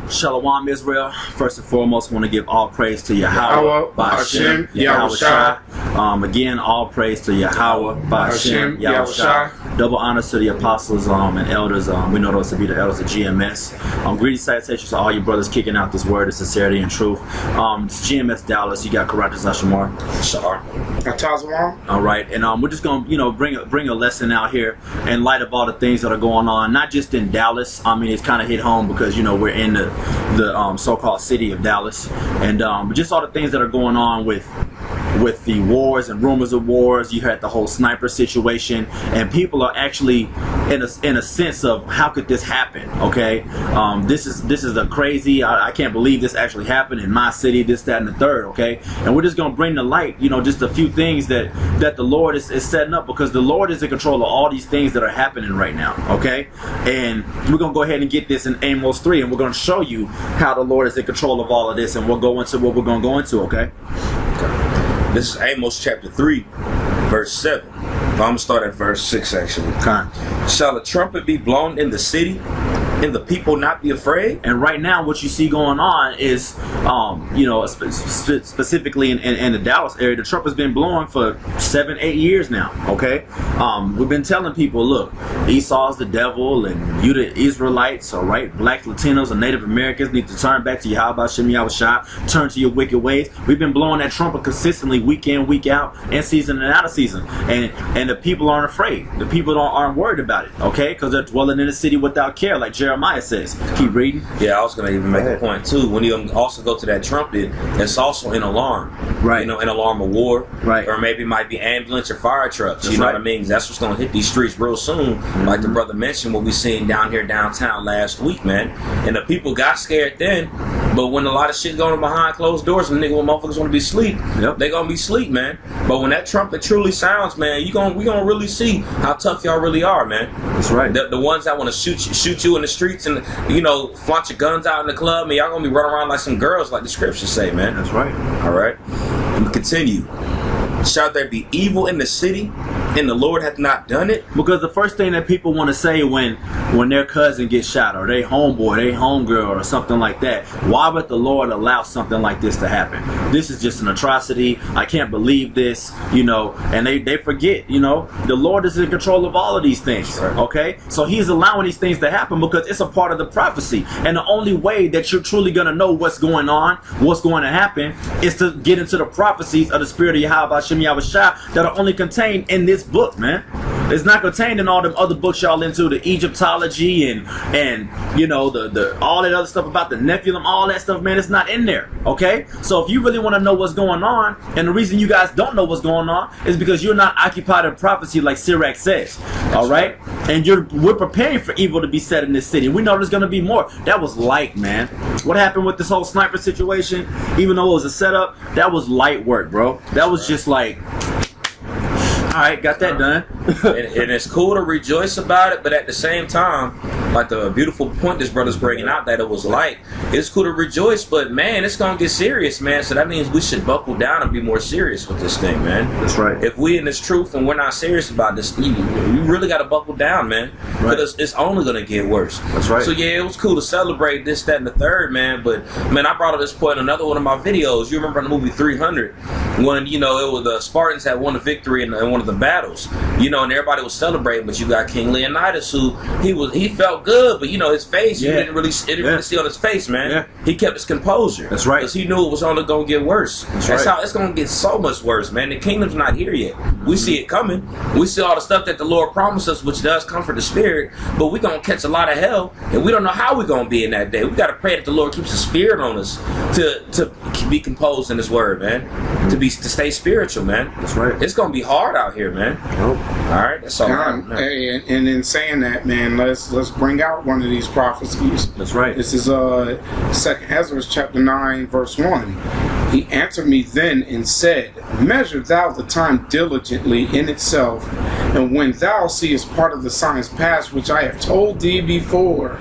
Shalom Israel. First and foremost, I want to give all praise to Yahweh, Ba'ashem, Yahushua. Again, all praise to Yahweh, Ba'ashem, Yahushua. Double honors to the apostles and elders. We know those to be the elders of GMS. Greetings, salutations to all you brothers kicking out this word of sincerity and truth. It's GMS Dallas. You got Karate Zashamar. All right, and we're just gonna, bring a lesson out here in light of all the things that are going on, not just in Dallas. I mean, it's kind of hit home because we're in the so-called city of Dallas, and just all the things that are going on with the wars and rumors of wars. You had the whole sniper situation, and people are actually in a sense of how could this happen? Okay, this is a crazy. I can't believe this actually happened in my city. This, that, and the third. Okay, and we're just gonna bring to light, just a few things that the Lord is setting up, because the Lord is in control of all these things that are happening right now. Okay, and we're gonna go ahead and get this in Amos 3, and we're gonna show you how the Lord is in control of all of this, and we'll go into what we're gonna go into. Okay. This is Amos chapter 3, verse 7. I'm going to start at verse 6 actually. Okay. Shall a trumpet be blown in the city, and the people not be afraid? And right now what you see going on is, specifically in the Dallas area, the trumpet's been blowing for 7-8 years now. Okay. We've been telling people, look, Esau's the devil, and you the Israelites, all right, blacks, Latinos, and Native Americans need to turn back to Yahweh, Shem Yahushua, turn to your wicked ways. We've been blowing that trumpet consistently, week in, week out, in season and out of season, and the people aren't afraid. The people aren't worried about it, okay, because they're dwelling in the city without care, like Jeremiah says. Keep reading. Yeah, I was going to even make a point too. When you also go to that trumpet, it's also an alarm, right? An alarm of war, right? Or maybe it might be ambulance or fire trucks. You know what I mean? That's what's going to hit these streets real soon. Like the brother mentioned, what we seen down here downtown last week, man. And the people got scared then, but when a lot of shit going on behind closed doors, and motherfuckers want to be asleep, they gonna be asleep, man. But when that trumpet truly sounds, man, we gonna really see how tough y'all really are, man. That's right. The ones that want to shoot you in the streets and flaunt your guns out in the club, man, y'all gonna be running around like some girls, like the scriptures say, man. That's right. All right. And continue. Shall there be evil in the city, and the Lord hath not done it? Because the first thing that people want to say when their cousin gets shot, or they homeboy, they homegirl, or something like that, why would the Lord allow something like this to happen? This is just an atrocity. I can't believe this, and they forget, the Lord is in control of all of these things, okay? So he's allowing these things to happen because it's a part of the prophecy. And the only way that you're truly going to know what's going on, what's going to happen, is to get into the prophecies of the Spirit of Yahweh Yahushua that are only contained in this book, man. It's not contained in all them other books y'all into, the Egyptology and the all that other stuff about the Nephilim, all that stuff, man. It's not in there, okay? So if you really want to know what's going on, and the reason you guys don't know what's going on is because you're not occupied in prophecy, like Sirach says, all right? And we're preparing for evil to be set in this city. We know there's gonna be more. That was light, man. What happened with this whole sniper situation? Even though it was a setup, that was light work, bro. That was just like, all right, got that done. and it's cool to rejoice about it, but at the same time, like the beautiful point this brother's bringing out, that it was light. It's cool to rejoice, but man, it's gonna get serious, man. So that means we should buckle down and be more serious with this thing, man. That's right. If we in this truth and we're not serious about this, you really got to buckle down, man. Because it's only gonna get worse. That's right. So yeah, it was cool to celebrate this, that, and the third, man. But man, I brought up this point in another one of my videos. You remember in the movie 300 when it was the Spartans had won the victory in one of the battles, and everybody was celebrating, but you got King Leonidas, who he felt good, but his face, you didn't really see on his face, man. Yeah. He kept his composure. That's right. Because he knew it was only gonna get worse. That's how it's gonna get so much worse, man. The kingdom's not here yet. We see it coming. We see all the stuff that the Lord promised us, which does comfort the spirit, but we're gonna catch a lot of hell, and we don't know how we're gonna be in that day. We gotta pray that the Lord keeps the spirit on us to be composed in his word, man. To stay spiritual, man. That's right. It's gonna be hard out here, man. Nope. All right, that's all. And in saying that, man, let's bring out one of these prophecies. That's right. This is 2nd Ezra chapter 9 verse 1. He answered me then and said, measure thou the time diligently in itself, and when thou seest part of the signs past which I have told thee before.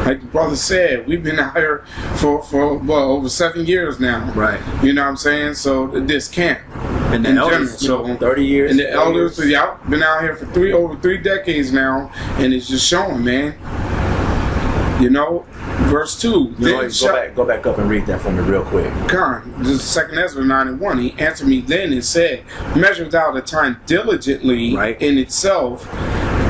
Like the brother said, we've been out here for over 7 years now. Right. You know what I'm saying? So this camp. And the elders, so 30 years. And the elders, been out here for over 3 decades now, and it's just showing, man. Verse 2. Go back up and read that for me real quick. This is 2 Ezra 9:1. He answered me then and said, measure thou the time diligently in itself,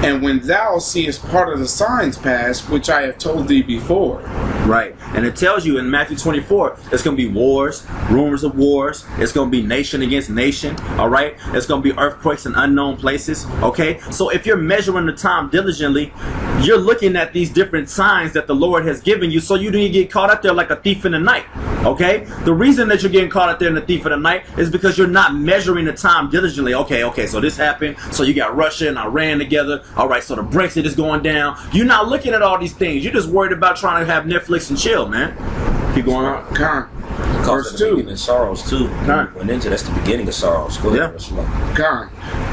and when thou seest part of the signs pass, which I have told thee before. Right. And it tells you in Matthew 24, it's going to be wars, rumors of wars. It's going to be nation against nation. All right. It's going to be earthquakes in unknown places. Okay. So if you're measuring the time diligently, you're looking at these different signs that the Lord has given you, so you don't get caught up there like a thief in the night. Okay. The reason that you're getting caught up there in the thief in the night is because you're not measuring the time diligently. Okay. So this happened. So you got Russia and Iran together. All right. So the Brexit is going down. You're not looking at all these things. You're just worried about trying to have Netflix and chill, man. Keep going on. Verse 2. The sorrows too. Went into that's the beginning of sorrows. Go ahead.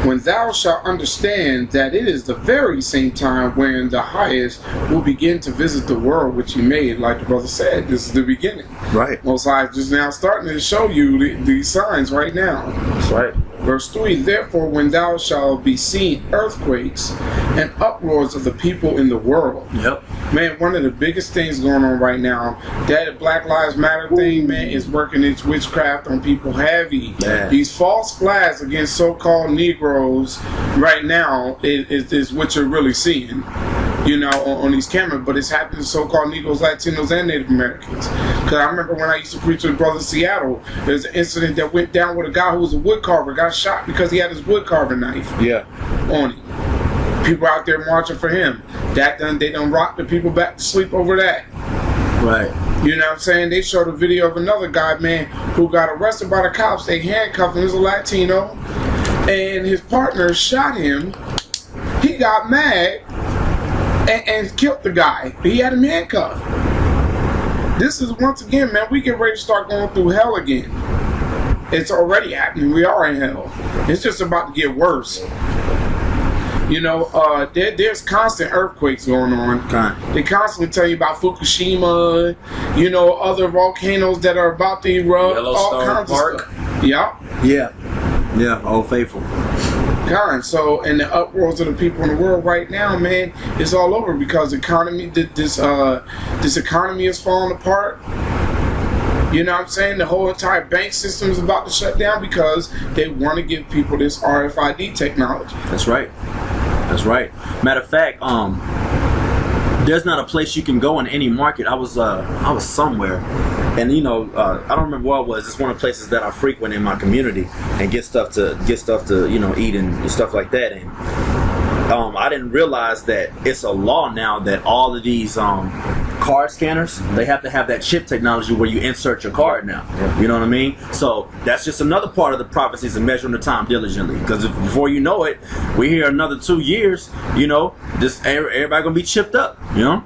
When thou shalt understand that it is the very same time when the highest will begin to visit the world which he made, like the brother said, this is the beginning. Right. Most High just now starting to show you these signs right now. That's right. Verse 3, therefore when thou shalt be seen earthquakes and uproars of the people in the world. Yep. Man, one of the biggest things going on right now, that Black Lives Matter thing, man, is working its witchcraft on people heavy. Yeah. These false flags against so-called Negroes right now is what you're really seeing, you know, on these cameras. But it's happening to so-called Negroes, Latinos, and Native Americans. Because I remember when I used to preach with Brother Seattle, there's an incident that went down with a guy who was a wood carver, got shot because he had his wood carving knife on him. People out there marching for him. They done rocked the people back to sleep over that. Right. You know what I'm saying? They showed a video of another guy, man, who got arrested by the cops. They handcuffed him. He was a Latino. And his partner shot him. He got mad and killed the guy. He had him handcuffed. This is, once again, man, we get ready to start going through hell again. It's already happening. We are in hell. It's just about to get worse. You know, there's constant earthquakes going on. They constantly tell you about Fukushima, you know, other volcanoes that are about to erupt. All kinds of stuff. Yeah, Old Faithful. So, and the uproars of the people in the world right now, man, it's all over because the economy, this economy is falling apart. You know what I'm saying? The whole entire bank system is about to shut down because they want to give people this RFID technology. That's right. That's right. Matter of fact, there's not a place you can go in any market. I was somewhere, and you know, I don't remember where I was. It's one of the places that I frequent in my community and get stuff to you know, eat and stuff like that. And I didn't realize that it's a law now that all of these card scanners, they have to have that chip technology where you insert your card now. You know what I mean? So that's just another part of the prophecies and measuring the time diligently. Because before you know it, we hear another 2 years, you know, this everybody gonna be chipped up, you know?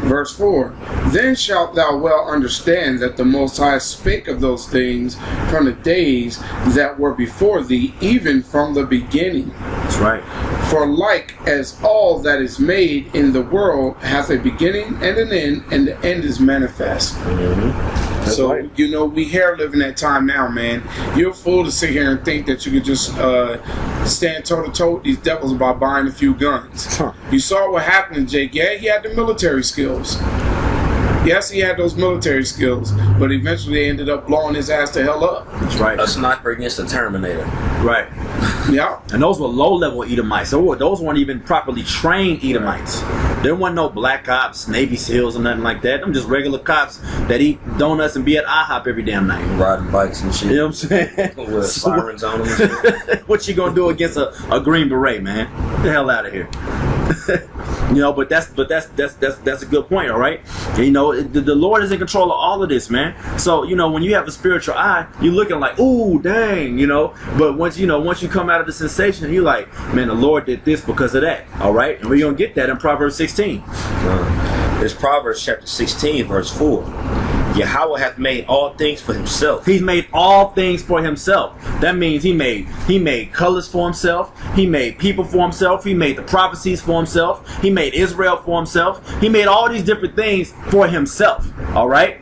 Verse 4, then shalt thou well understand that the Most High spake of those things from the days that were before thee, even from the beginning. That's right. For like as all that is made in the world hath a beginning and an end, and the end is manifest. So, right. You know, we here living that time now, man. You're a fool to sit here and think that you could just stand toe-to-toe with these devils by buying a few guns. You saw what happened to Jake. Yeah, he had the military skills. Yes, he had those military skills, but eventually they ended up blowing his ass the hell up. That's right. A sniper against a Terminator. Right. Yeah. And those were low-level Edomites. Those weren't even properly trained Edomites. There weren't no black ops, Navy SEALs, or nothing like that. Them just regular cops that eat donuts and be at IHOP every damn night. Riding bikes and shit. You know what I'm saying? With sirens on them and shit. What you gonna do against a Green Beret, man? Get the hell out of here. You know, but that's a good point, all right? And, you know, the Lord is in control of all of this, man. So, you know, when you have a spiritual eye, you're looking like, ooh, dang, you know. But once you come out of the sensation, you're like, man, the Lord did this because of that, all right? And we're gonna get that in Proverbs 16. It's Proverbs chapter 16, verse 4. Yahweh hath made all things for himself. He's made all things for himself. That means he made colors for himself. He made people for himself. He made the prophecies for himself. He made Israel for himself. He made all these different things for himself. All right?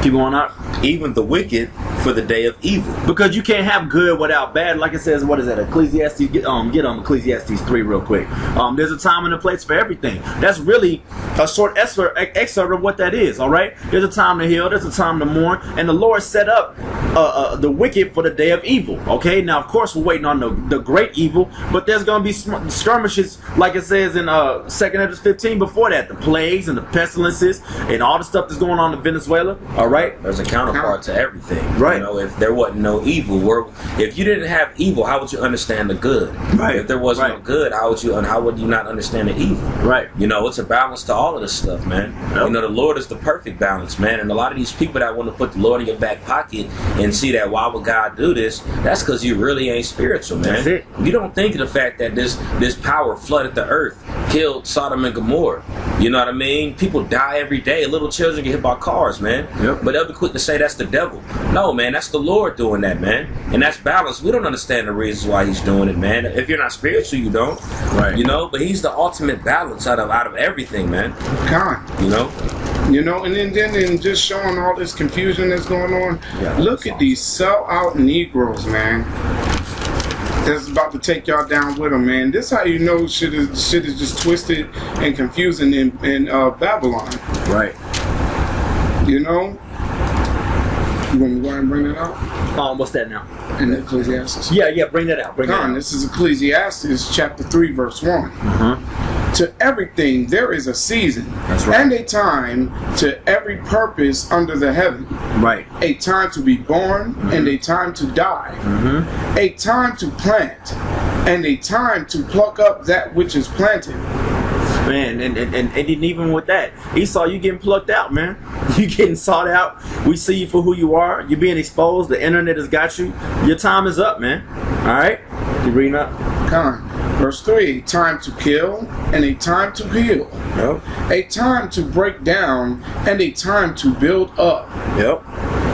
Keep going on. Even the wicked for the day of evil. Because you can't have good without bad. Like it says, what is that? Ecclesiastes. Get on Ecclesiastes 3 real quick. There's a time and a place for everything. That's really a short excerpt of what that is. All right. There's a time to heal. There's a time to mourn. And the Lord set up the wicked for the day of evil. Okay. Now, of course, we're waiting on the great evil, but there's going to be skirmishes, like it says in 2 Edges 15. Before that, the plagues and the pestilences and all the stuff that's going on in Venezuela. All right. There's a counterpart to everything. Right. You know, if there wasn't no evil, if you didn't have evil, how would you understand the good? Right. If there wasn't no good, how would you not understand the evil? Right. You know, it's a balance to all of this stuff, man. Yep. You know, the Lord is the perfect balance, man. And a lot of these people that want to put the Lord in your back pocket and see that why would God do this? That's because you really ain't spiritual, man. That's it. You don't think of the fact that this power flooded the earth, killed Sodom and Gomorrah. You know what I mean? People die every day. Little children get hit by cars, man. Yep. But they'll be quick to say that's the devil. No, man, that's the Lord doing that, man. And that's balance. We don't understand the reasons why he's doing it, man. If you're not spiritual, you don't. Right. You know, but he's the ultimate balance out of everything, man. You know? You know, and then just showing all this confusion that's going on. Yeah, look at these sell-out Negroes, man. That's about to take y'all down with them, man. This how you know shit is just twisted and confusing in Babylon. Right. You know? You want me to go ahead and bring that out? What's that now? In Ecclesiastes. Yeah, bring that out. This is Ecclesiastes chapter 3, verse 1. Mm-hmm. To everything there is a season. That's right. And a time to every purpose under the heaven. Right. A time to be born, mm-hmm. and a time to die. Mm-hmm. A time to plant, and a time to pluck up that which is planted. Man, and even with that, Esau, you getting plucked out, man. You getting sought out. We see you for who you are. You're being exposed. The internet has got you. Your time is up, man. All right? You reading up? Come on. Verse 3, a time to kill and a time to heal. Yep. A time to break down and a time to build up. Yep.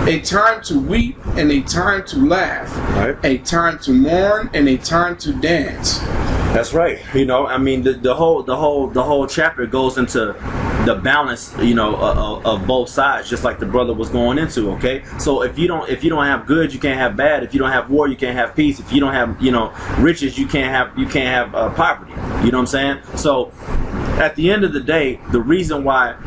A time to weep and a time to laugh. Right. A time to mourn and a time to dance. That's right. You know, I mean, the whole chapter goes into the balance, you know, of both sides, just like the brother was going into. Okay, so if you don't have good, you can't have bad. If you don't have war, you can't have peace. If you don't have, you know, riches, you can't have poverty. You know what I'm saying? So at the end of the day, the reason why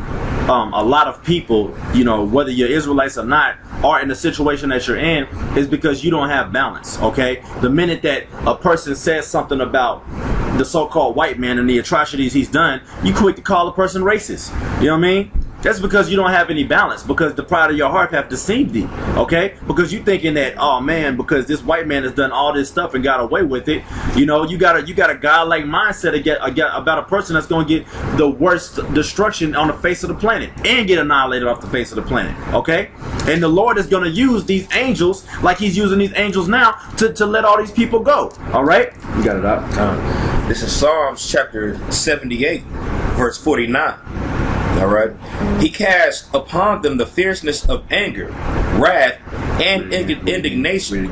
a lot of people, you know, whether you're Israelites or not, are in the situation that you're in is because you don't have balance. Okay, the minute that a person says something about the so-called white man and the atrocities he's done, you quick to call a person racist. You know what I mean? That's because you don't have any balance, because the pride of your heart have deceived thee. Okay, because you thinking that, oh man, because this white man has done all this stuff and got away with it, you know, you got a godlike mindset about a person that's going to get the worst destruction on the face of the planet and get annihilated off the face of the planet. Okay, and the Lord is going to use these angels like he's using these angels now to let all these people go. All right, you got it up. This is Psalms chapter 78, verse 49. All right. He cast upon them the fierceness of anger, wrath, and indignation.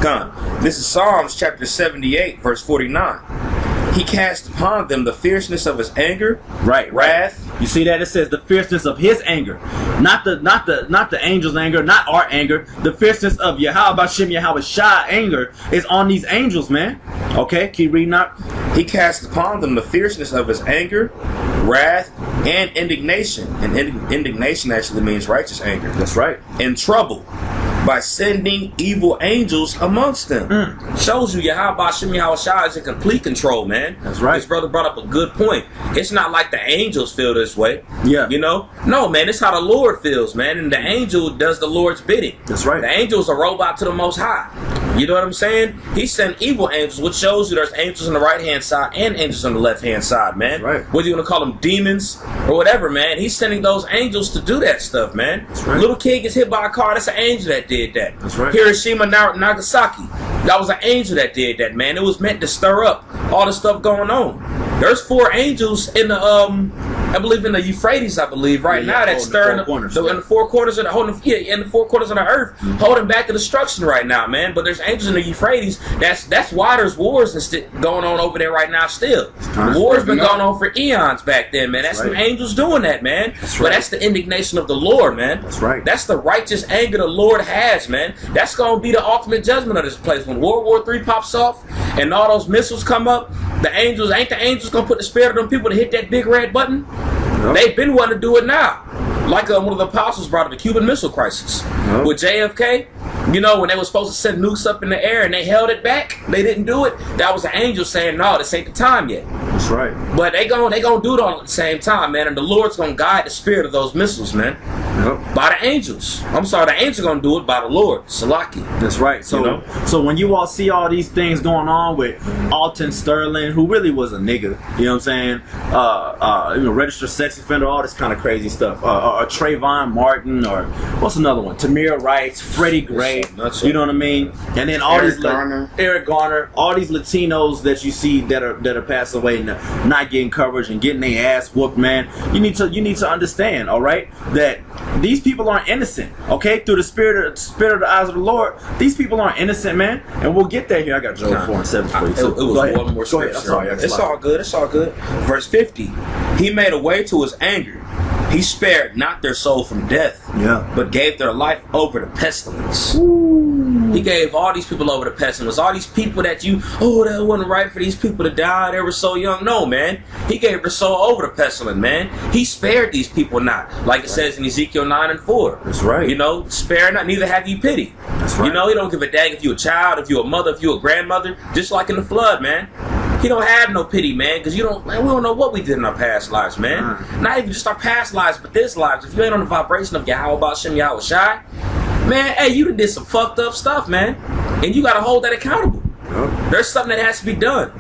Come. This is Psalms chapter 78, verse 49. He cast upon them the fierceness of his anger, wrath. You see that? It says the fierceness of his anger, not the angel's anger, not our anger. The fierceness of Yahweh Shem Yahweh Shah anger is on these angels, man. Okay, keep reading up. He cast upon them the fierceness of his anger, wrath, and indignation. And indignation actually means righteous anger. That's right. And trouble, by sending evil angels amongst them. Shows you Yahweh Shem Yahweh Shah is in complete control, man. That's right. This brother brought up a good point. It's not like the angels feel this way. Yeah. You know? No, man, it's how the Lord feels, man. And the angel does the Lord's bidding. That's right. The angel's a robot to the Most High. You know what I'm saying? He sent evil angels, which shows you there's angels on the right-hand side and angels on the left-hand side, man. Right. Whether you want to call them demons or whatever, man. He's sending those angels to do that stuff, man. That's right. Little kid gets hit by a car, that's an angel that did that. That's right. Hiroshima, Nagasaki, that was an angel that did that, man. It was meant to stir up all the stuff going on. There's 4 angels in the I believe in the Euphrates. I believe now that's stirring in the four corners of the earth, holding back the destruction right now, man. But there's angels in the Euphrates. That's why there's wars going on over there right now. Still, the war's been going on for eons back then, man. That's some angels doing that, man. But that's the indignation of the Lord, man. That's right. That's the righteous anger the Lord has, man. That's gonna be the ultimate judgment of this place when World War III pops off and all those missiles come up. The angels gonna put the spirit of them people to hit that big red button? Nope. They've been wanting to do it now. Like one of the apostles brought up the Cuban Missile Crisis with JFK. You know, when they were supposed to send nukes up in the air and they held it back, they didn't do it. That was an angel saying, no, this ain't the time yet. That's right. But they gonna do it all at the same time, man. And the Lord's gonna guide the spirit of those missiles, man. Yep. By the angels. I'm sorry, the angels gonna do it by the Lord. Salaki. That's right. So, so when you all see all these things going on with Alton Sterling, who really was a nigga, you know what I'm saying? Registered sex offender, all this kind of crazy stuff. Or Trayvon Martin, or what's another one? Tamir Rice, Freddie Gray. You know what I mean? And then all Eric Garner, all these Latinos that you see that are passing away and not getting coverage and getting their ass whooped, man. You need to understand, all right, that these people aren't innocent, okay? Through the spirit of the eyes of the Lord, these people aren't innocent, man. And we'll get there here. I got Job 4 and 7 for you. It was one more scripture. It's all good. It's all good. Verse 50. He made a way to his anger. He spared not their soul from death, but gave their life over to pestilence. Ooh. He gave all these people over to pestilence. All these people that that wasn't right for these people to die. They were so young. No, man. He gave their soul over to pestilence, man. He spared these people not. Like it says in Ezekiel 9 and 4. That's right. You know, spare not, neither have you pity. That's right. You know, he don't give a dang if you're a child, if you're a mother, if you're a grandmother. Just like in the flood, man. He don't have no pity, man, because we don't know what we did in our past lives, man. Not even just our past lives, but this lives. If you ain't on the vibration of Yahweh Bashem Yahweh Shai, man, hey, you done did some fucked up stuff, man. And you got to hold that accountable. There's something that has to be done.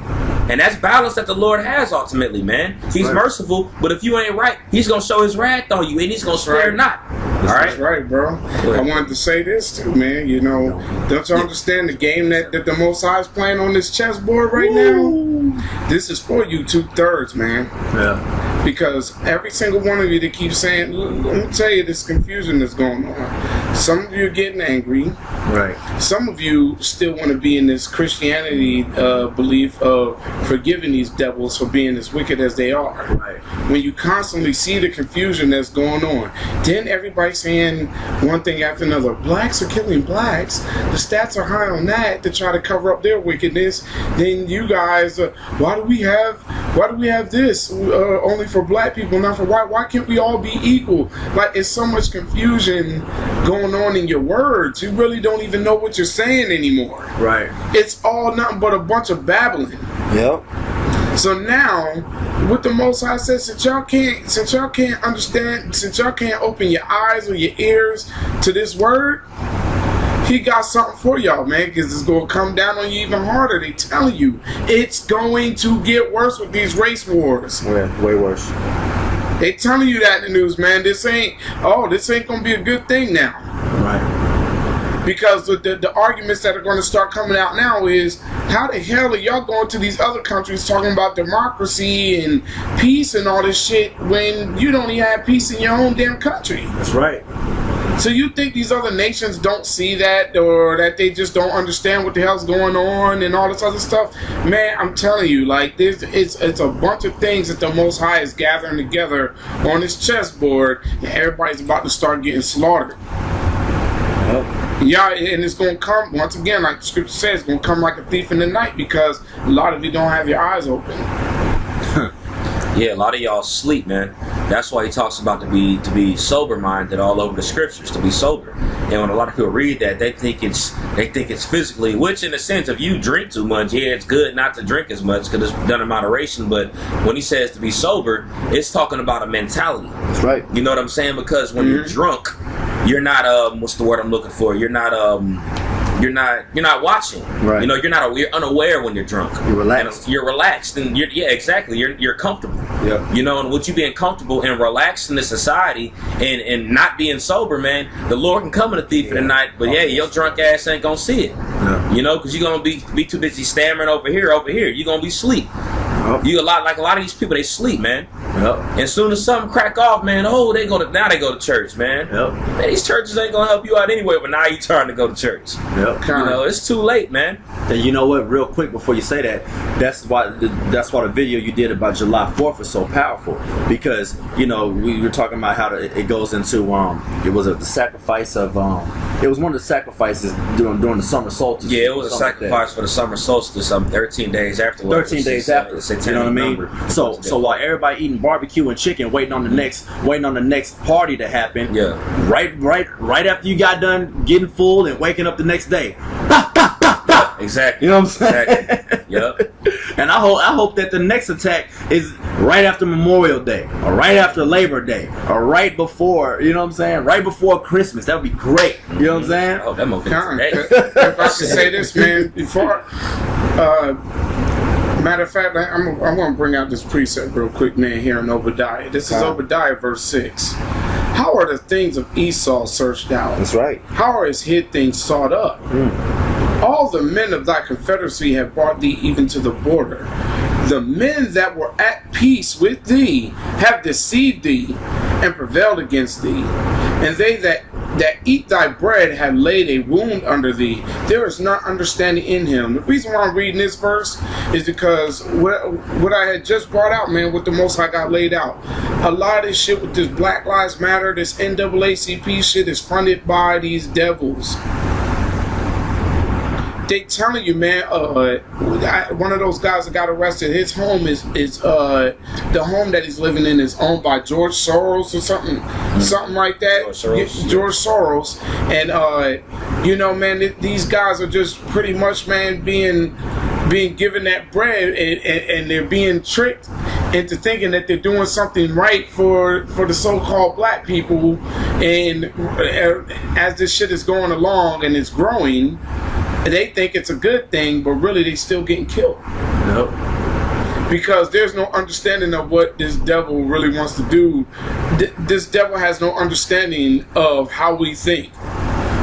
And that's balance that the Lord has ultimately, man. He's merciful, but if you ain't right, he's going to show his wrath on you, and he's going to spare not. All right? That's right, bro. I wanted to say this too, man. You know, don't you understand the game that the Most High is playing on this chessboard right now? This is for you 2/3, man. Yeah. Because every single one of you that keeps saying, let me tell you, this confusion that's going on. Some of you are getting angry. Right. Some of you still want to be in this Christianity belief of forgiving these devils for being as wicked as they are. Right. When you constantly see the confusion that's going on, then everybody saying one thing after another. Blacks are killing blacks. The stats are high on that to try to cover up their wickedness. Then you guys, why do we have this only for black people, not for white? Why can't we all be equal? Like, it's so much confusion going on in your words. You really don't even know what you're saying anymore. Right. It's all nothing but a bunch of babbling. Yep. So now, what the Most High says, since y'all can't understand, since y'all can't open your eyes or your ears to this word, he got something for y'all, man, because it's going to come down on you even harder. They telling you it's going to get worse with these race wars. Yeah, way worse. They telling you that in the news, man. This ain't going to be a good thing now. Right. Because the arguments that are going to start coming out now is, how the hell are y'all going to these other countries talking about democracy and peace and all this shit when you don't even have peace in your own damn country? That's right. So you think these other nations don't see that, or that they just don't understand what the hell's going on and all this other stuff? Man, I'm telling you, like, it's a bunch of things that the Most High is gathering together on this chessboard, and everybody's about to start getting slaughtered. Yeah, and it's going to come, once again, like the scripture says, it's going to come like a thief in the night, because a lot of you don't have your eyes open. Yeah, a lot of y'all sleep, man. That's why he talks about to be sober-minded all over the scriptures, to be sober. And when a lot of people read that, they think it's physically, which in a sense, if you drink too much, yeah, it's good not to drink as much because it's done in moderation. But when he says to be sober, it's talking about a mentality. That's right. You know what I'm saying? Because when you're drunk, you're not what's the word I'm looking for? You're not watching. Right. You know, you're unaware when you're drunk. You're relaxed. And you're relaxed, and you're comfortable. Yeah. You know, and with you being comfortable and relaxed in this society and not being sober, man, the Lord can come in a thief in the night, but yeah, your drunk ass ain't gonna see it. No. You know, because you're gonna be too busy stammering over here. You're gonna be asleep. Oh. A lot of these people, they sleep, man. Yep. And soon as something crack off, man, now they go to church, man. Yep. Man, these churches ain't gonna help you out anyway, but now you trying to go to church. Yep. You know, it's too late, man. And you know what? Real quick before you say that, that's why the video you did about July 4th is so powerful, because we were talking about how it goes into it was the sacrifice of it was one of the sacrifices during the summer solstice. Yeah, it was a sacrifice for the summer solstice. 13 days afterwards. 13 days after. You know what I mean? Number. So while everybody eating barbecue and chicken, waiting on the next party to happen. Yeah. Right after you got done getting full and waking up the next day. Exactly. You know what I'm saying? Exactly. Yep. And I hope that the next attack is right after Memorial Day, or right after Labor Day, or right before, right before Christmas. That would be great. You know what I'm saying? Oh, that must be great. If I should say this, man, before. Matter of fact, I'm going to bring out this precept real quick, man, here in Obadiah. This is Obadiah verse 6. How are the things of Esau searched out? That's right. How are his hid things sought up? All the men of thy confederacy have brought thee even to the border. The men that were at peace with thee have deceived thee and prevailed against thee. And they that eat thy bread have laid a wound under thee. There is not understanding in him. The reason why I'm reading this verse is because what I had just brought out, man, what the Most High got laid out. A lot of this shit with this Black Lives Matter, this NAACP shit is funded by these devils. They telling you, man, one of those guys that got arrested, his home is the home that he's living in is owned by George Soros or something like that. George Soros. And man, these guys are just pretty much, man, being given that bread, and they're being tricked into thinking that they're doing something right for the so-called black people. And as this shit is going along and it's growing, they think it's a good thing, but really they still getting killed. Nope. Because there's no understanding of what this devil really wants to do. This devil has no understanding of how we think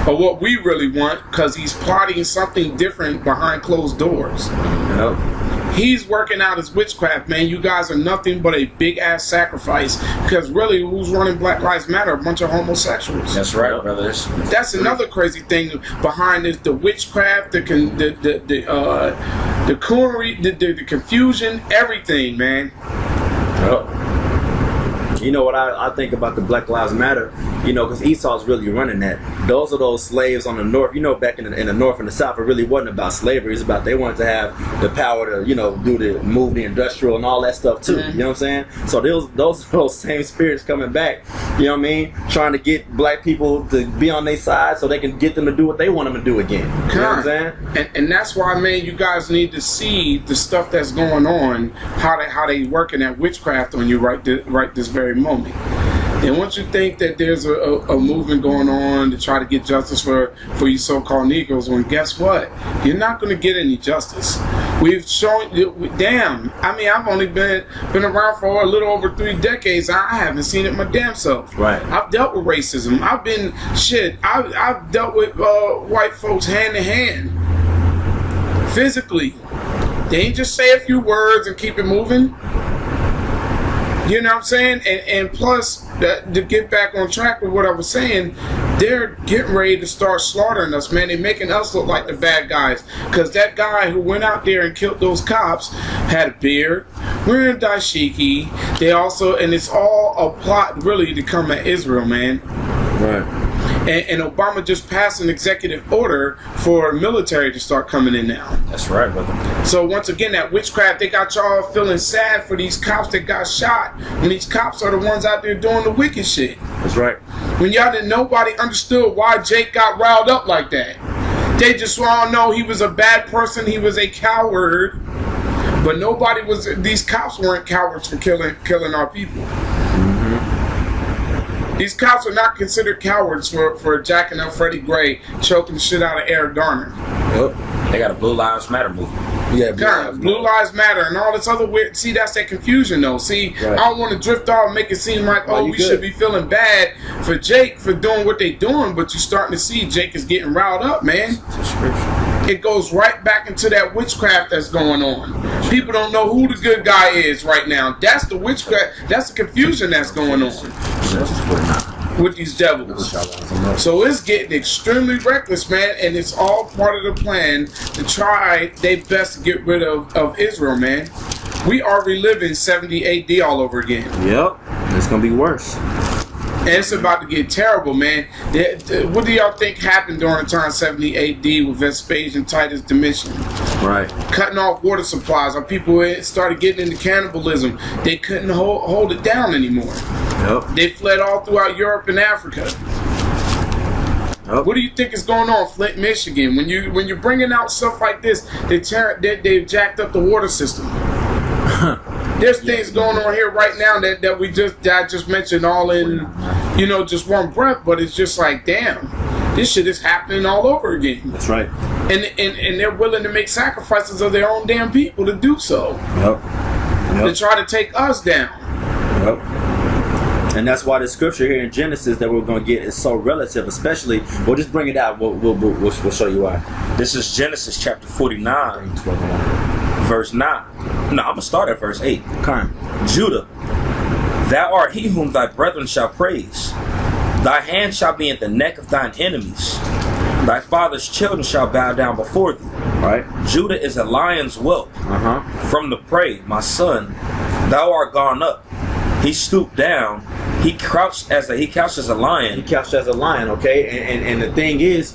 or what we really want, because he's plotting something different behind closed doors. Nope. He's working out his witchcraft, man. You guys are nothing but a big ass sacrifice, because really, who's running Black Lives Matter? A bunch of homosexuals. That's right, brothers. That's another crazy thing behind this: the witchcraft, the coonery, the confusion, everything, man. Yep. You know what I think about the Black Lives Matter, because Esau's really running that. Those are those slaves on the north. Back in the north and the south, it really wasn't about slavery. It's about they wanted to have the power to, move the industrial and all that stuff too. Mm-hmm. You know what I'm saying? So those same spirits coming back, you know what I mean? Trying to get black people to be on their side so they can get them to do what they want them to do again. You know what I'm saying? And that's why, man, you guys need to see the stuff that's going on, how they working that witchcraft on you right this very moment. And once you think that there's a movement going on to try to get justice for you so-called Negroes, when guess what? You're not going to get any justice. We've shown, damn, I mean, I've only been around for a little over 3 decades. I haven't seen it my damn self. Right. I've dealt with racism. I've dealt with white folks hand to hand. Physically. They ain't just say a few words and keep it moving. You know what I'm saying? And plus, to get back on track with what I was saying, they're getting ready to start slaughtering us, man. They're making us look like the bad guys. Because that guy who went out there and killed those cops had a beard, wearing dashiki. And it's all a plot, really, to come at Israel, man. Right. And Obama just passed an executive order for military to start coming in now. That's right, brother. So once again, that witchcraft, they got y'all feeling sad for these cops that got shot, when these cops are the ones out there doing the wicked shit. That's right. When nobody understood why Jake got riled up like that. They just all know he was a bad person, he was a coward, but these cops weren't cowards for killing our people. These cops are not considered cowards for jacking up Freddie Gray, choking the shit out of Eric Garner. Yep. They got a Blue Lives Matter movement. Yeah, Blue Lives Matter and all this other weird. See, that's that confusion, though. See, right. I don't want to drift off and make it seem like, we should be feeling bad for Jake for doing what they doing, but you're starting to see Jake is getting riled up, man. it goes right back into that witchcraft that's going on. People don't know who the good guy is right now. That's the witchcraft. That's the confusion that's going on with these devils. So it's getting extremely reckless, man, and it's all part of the plan to try their best to get rid of Israel, man. We are reliving 70 AD all over again. Yep, it's gonna be worse. And it's about to get terrible, man. What do y'all think happened during the time 70 AD with Vespasian, Titus, Domitian? Right. Cutting off water supplies. Our people started getting into cannibalism. They couldn't hold it down anymore. Yep. They fled all throughout Europe and Africa. What do you think is going on, Flint, Michigan? When you're bringing out stuff like this, they've jacked up the water system. There's things going on here right now that I just mentioned all in, just one breath. But it's just like, damn, this shit is happening all over again. That's right. And they're willing to make sacrifices of their own damn people to do so. Yep. To try to take us down. Yep. And that's why the scripture here in Genesis that we're going to get is so relative, especially, we'll just bring it out. We'll show you why. This is Genesis chapter 49, verse 9. No, I'm going to start at verse 8. Come. Judah, thou art he whom thy brethren shall praise. Thy hand shall be in the neck of thine enemies. Thy father's children shall bow down before thee. Right. Judah is a lion's whelp. From the prey, my son, thou art gone up. He stooped down. He couched as a lion. He couched as a lion, okay? And the thing is,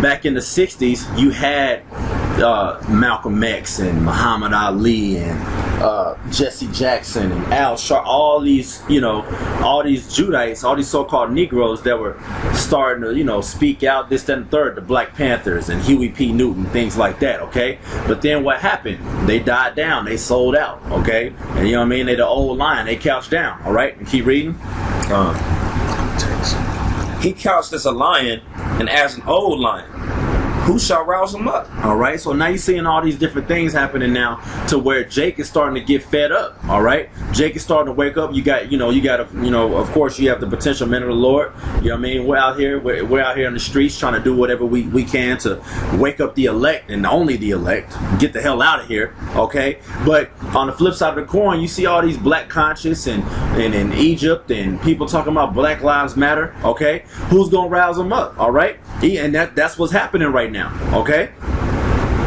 back in the 60s, you had Malcolm X and Muhammad Ali and Jesse Jackson and Al Sharpton, all these Judites, all these so-called Negroes that were starting to, speak out, this, that, and the third, the Black Panthers and Huey P. Newton, things like that, okay? But then what happened? They died down, they sold out, okay? And you know what I mean? They're the old lion, they couched down, all right? And keep reading. He couched as a lion and as an old lion. Who shall rouse him up? All right, so now you're seeing all these different things happening now to where Jake is starting to get fed up. All right, Jake is starting to wake up. You got, of course, you have the potential men of the Lord. You know what I mean? We're out here in the streets trying to do whatever we can to wake up the elect and only the elect. Get the hell out of here, okay? But on the flip side of the coin, you see all these black conscious and in Egypt and people talking about Black Lives Matter. Okay, who's gonna rouse them up? All right, and that's what's happening right now, okay?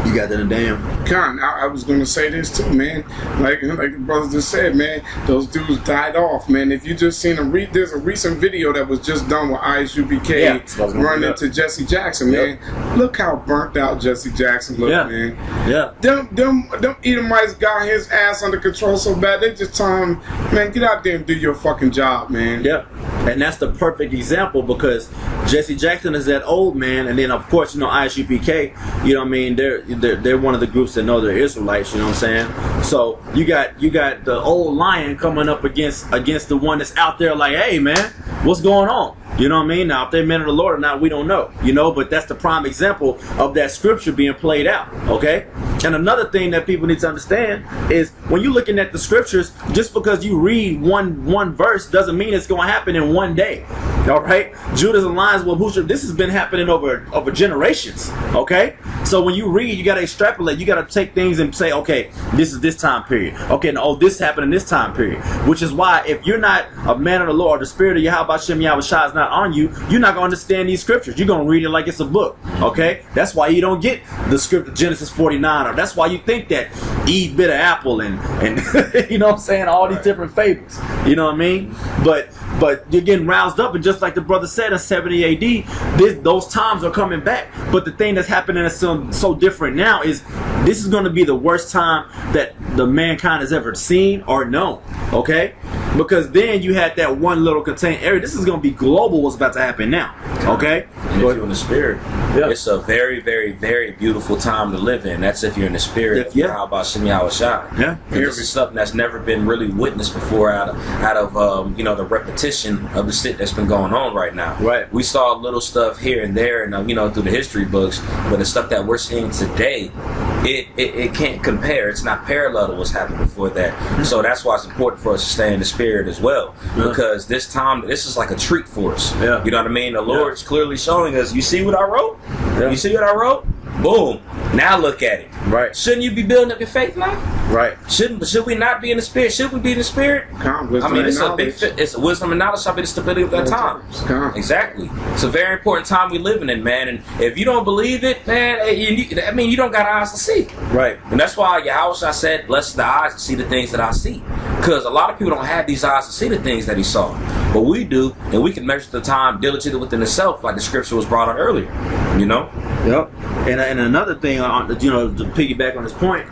You got that in damn. Con, I was going to say this too, man. Like the brothers just said, man, those dudes died off, man. If you just seen there's a recent video that was just done with ISUBK running into Jesse Jackson, man. Look how burnt out Jesse Jackson looked, man. Yeah. Them Edomites got his ass under control so bad, they just tell him, man, get out there and do your fucking job, man. Yeah. And that's the perfect example because Jesse Jackson is that old man, and then of course, ISUPK, you know what I mean, they're one of the groups that know they're Israelites, you know what I'm saying? So you got the old lion coming up against the one that's out there like, hey man, what's going on? You know what I mean? Now if they're men of the Lord or not, we don't know. But that's the prime example of that scripture being played out. Okay? And another thing that people need to understand is when you're looking at the scriptures, just because you read one verse doesn't mean it's going to happen in one day. All right? Judah's and lions will boost. This has been happening over generations. Okay? So when you read, you got to extrapolate. You got to take things and say, okay, this is this time period. Okay, no, this happened in this time period. Which is why if you're not a man of the Lord, the spirit of Yahweh Shem Yahweh Shai is not on you, you're not going to understand these scriptures. You're going to read it like it's a book. Okay? That's why you don't get the script of Genesis 49, or that's why you think that Eve bit an apple and you know what I'm saying, all these different fables. You know what I mean? But you're getting roused up, and just like the brother said in 70 AD, those times are coming back. But the thing that's happening is so different now is this is going to be the worst time that the mankind has ever seen or known. Okay? Because then you had that one little contained area. This is going to be global what's about to happen now. Okay? And if you're in the spirit, it's a very, very, very beautiful time to live in. That's if you're in the spirit. How about Shem Yahweh Shai? Yeah. This is something that's never been really witnessed before out of the repetition of the shit that's been going on right now. Right. We saw little stuff here and there and through the history books, but the stuff that we're seeing today, it can't compare. It's not parallel to what's happened before that. So that's why it's important for us to stay in the spirit as well. Because this is like a treat for us. Yeah. You know what I mean? The Lord's clearly showing us, you see what I wrote? You see what I wrote? Boom. Now look at it. Right. Shouldn't you be building up your faith now? Right. Should we not be in the spirit? Should we be in the spirit? It's a wisdom and knowledge. Shall be the stability of that time. Exactly. It's a very important time we living in, man. And if you don't believe it, man, you don't got eyes to see. Right. And that's why Yahweh said, "Blessed the eyes to see the things that I see," because a lot of people don't have these eyes to see the things that He saw, but we do, and we can measure the time diligently within itself, like the scripture was brought out earlier. You know. Yep. And another thing, to piggyback on this point,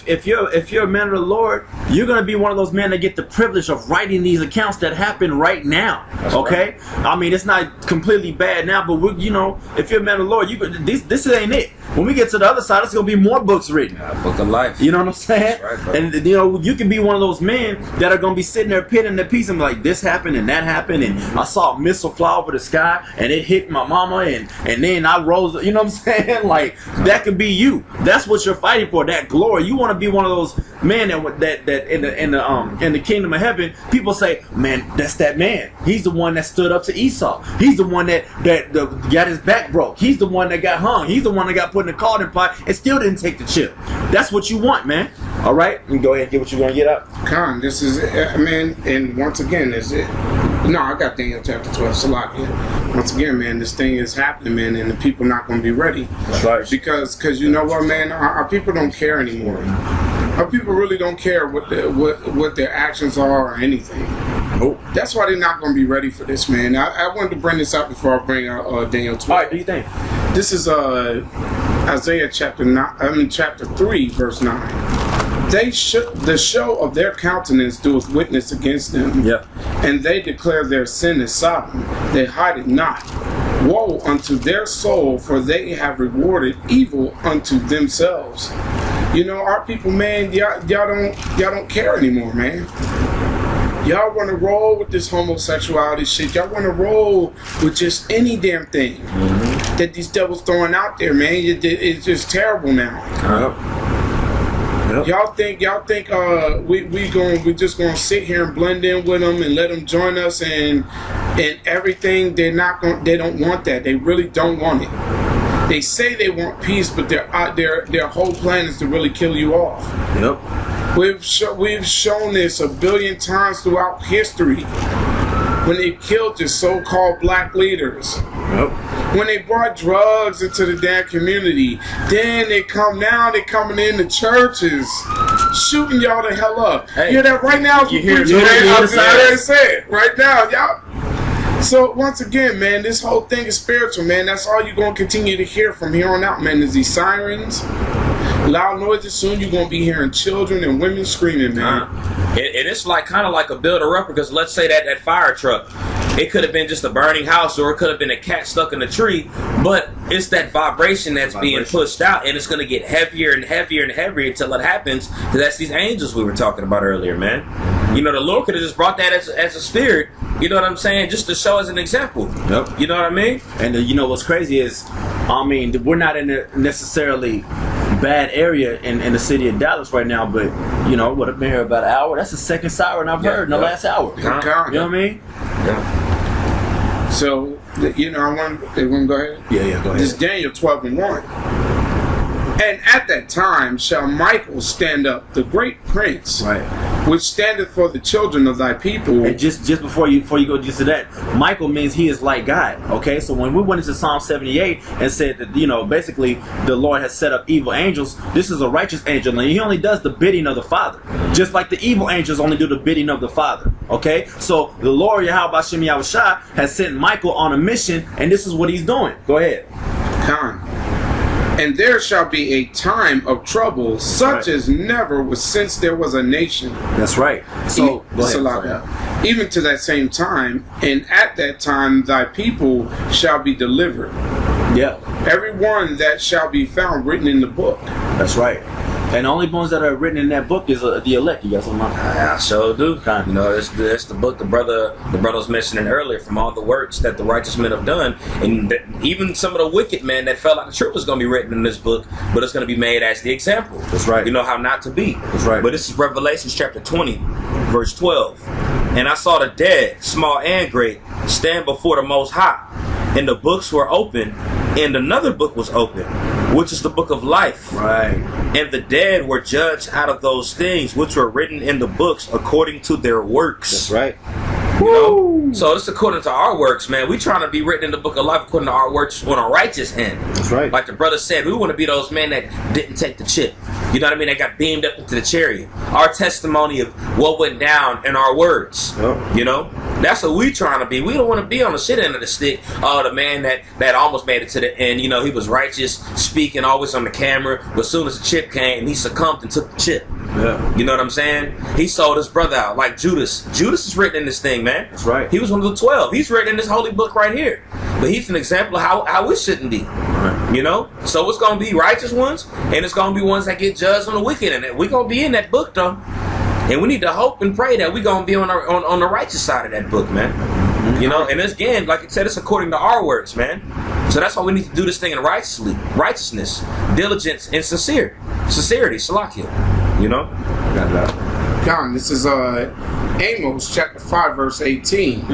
if you're a man of the Lord, you're gonna be one of those men that get the privilege of writing these accounts that happen right now. That's okay, right. I mean, it's not completely bad now, but if you're a man of the Lord, this ain't it. When we get to the other side, it's gonna be more books written. Book of life. You know what I'm saying? That's right, and you can be one of those men that are gonna be sitting there pinning their piece and be like, this happened and that happened, and I saw a missile fly over the sky and it hit my mama, and then I rose. You know what I'm saying? Like, that could be you. That's what you're fighting for. That glory. You want to be one of those men that in the kingdom of heaven, people say, man, that's that man. He's the one that stood up to Esau. He's the one that got his back broke. He's the one that got hung. He's the one that got put in the cauldron pot and still didn't take the chip. That's what you want, man. All right, you go ahead and get what you're gonna get up. Con, this is man, and once again, is it? No, I got Daniel chapter 12. Salakia. Once again, man, this thing is happening, man, and the people not going to be ready. That's right. Because you know what, man, our people don't care anymore. Our people really don't care what their actions are or anything. Nope. That's why they're not going to be ready for this, man. I wanted to bring this up before I bring out Daniel 12. All right, do you think? This is Isaiah chapter 3, verse 9. The show of their countenance doeth witness against them. Yeah. And they declare their sin is Sodom. They hide it not. Woe unto their soul, for they have rewarded evil unto themselves. You know, our people, man, y'all don't care anymore, man. Y'all want to roll with this homosexuality shit. Y'all want to roll with just any damn thing that these devils throwing out there, man. It's just terrible now. Yep. Y'all think we just gonna sit here and blend in with them and let them join us and everything? They don't want that. They really don't want it. They say they want peace, but their whole plan is to really kill you off. Yep. We've shown this a billion times throughout history. When they killed the so-called black leaders. Yep. When they brought drugs into the damn community, then they're coming in the churches, shooting y'all the hell up. Hey, you hear that right now? You hear it right now, y'all. So once again, man, this whole thing is spiritual, man. That's all you're gonna continue to hear from here on out, man. Is these sirens, loud noises. Soon you're gonna be hearing children and women screaming, man. It's like kind of like a builder-upper, because let's say that fire truck, it could have been just a burning house, or it could have been a cat stuck in a tree, but it's that vibration that's being pushed out, and it's going to get heavier and heavier and heavier until it happens. Because that's these angels we were talking about earlier, man. You know, the Lord could have just brought that as a spirit, you know what I'm saying, just to show as an example. Yep. You know what I mean? And you know what's crazy is, I mean, we're not in a necessarily bad area in the city of Dallas right now, but you know, would have been here about an hour. That's the second siren I've heard in the last hour. You know what I mean? Yeah. So, you know, I want to go ahead. Yeah, go ahead. This is Daniel 12:1. And at that time shall Michael stand up, the great prince, right, which standeth for the children of thy people. And just before you go just to that, Michael means he is like God. Okay, so when we went into Psalm 78 and said that, you know, basically the Lord has set up evil angels, this is a righteous angel, and he only does the bidding of the Father, just like the evil angels only do the bidding of the Father. Okay, so the Lord Yahweh Bashem Yahushua has sent Michael on a mission, and this is what he's doing. Go ahead. Con. And there shall be a time of trouble, such as never was since there was a nation. That's right. So, even to that same time, and at that time thy people shall be delivered. Yeah. Every one that shall be found written in the book. That's right. And the only ones that are written in that book is the elect. You got something on that? I sure do. You know, it's the book the brother was mentioning earlier, from all the works that the righteous men have done, and even some of the wicked men that felt like the truth was going to be written in this book, but it's going to be made as the example. That's right. You know how not to be. That's right. But this is Revelation chapter 20, verse 12. And I saw the dead, small and great, stand before the Most High, and the books were open, and another book was open, which is the book of life. Right. And the dead were judged out of those things which were written in the books according to their works. That's right. You know? So it's according to our works, man. We trying to be written in the book of life according to our works on a righteous end. That's right. Like the brother said, we want to be those men that didn't take the chip. You know what I mean? They got beamed up into the chariot. Our testimony of what went down in our words. Yep. You know? That's what we trying to be. We don't want to be on the shit end of the stick. Oh, the man that almost made it to the end. You know, he was righteous, speaking, always on the camera. But as soon as the chip came, he succumbed and took the chip. Yeah. You know what I'm saying? He sold his brother out like Judas. Judas is written in this thing, man. That's right. He was one of the 12. He's written in this holy book right here. But he's an example of how it shouldn't be. Right. You know? So it's going to be righteous ones, and it's going to be ones that get judged on the wicked. And we're going to be in that book, though. And we need to hope and pray that we're going to be on the righteous side of that book, man. You know? And it's, again, like I said, it's according to our words, man. So that's why we need to do this thing in righteousness, diligence, and sincerity, salakia. You know? John, this is Amos chapter 5 verse 18.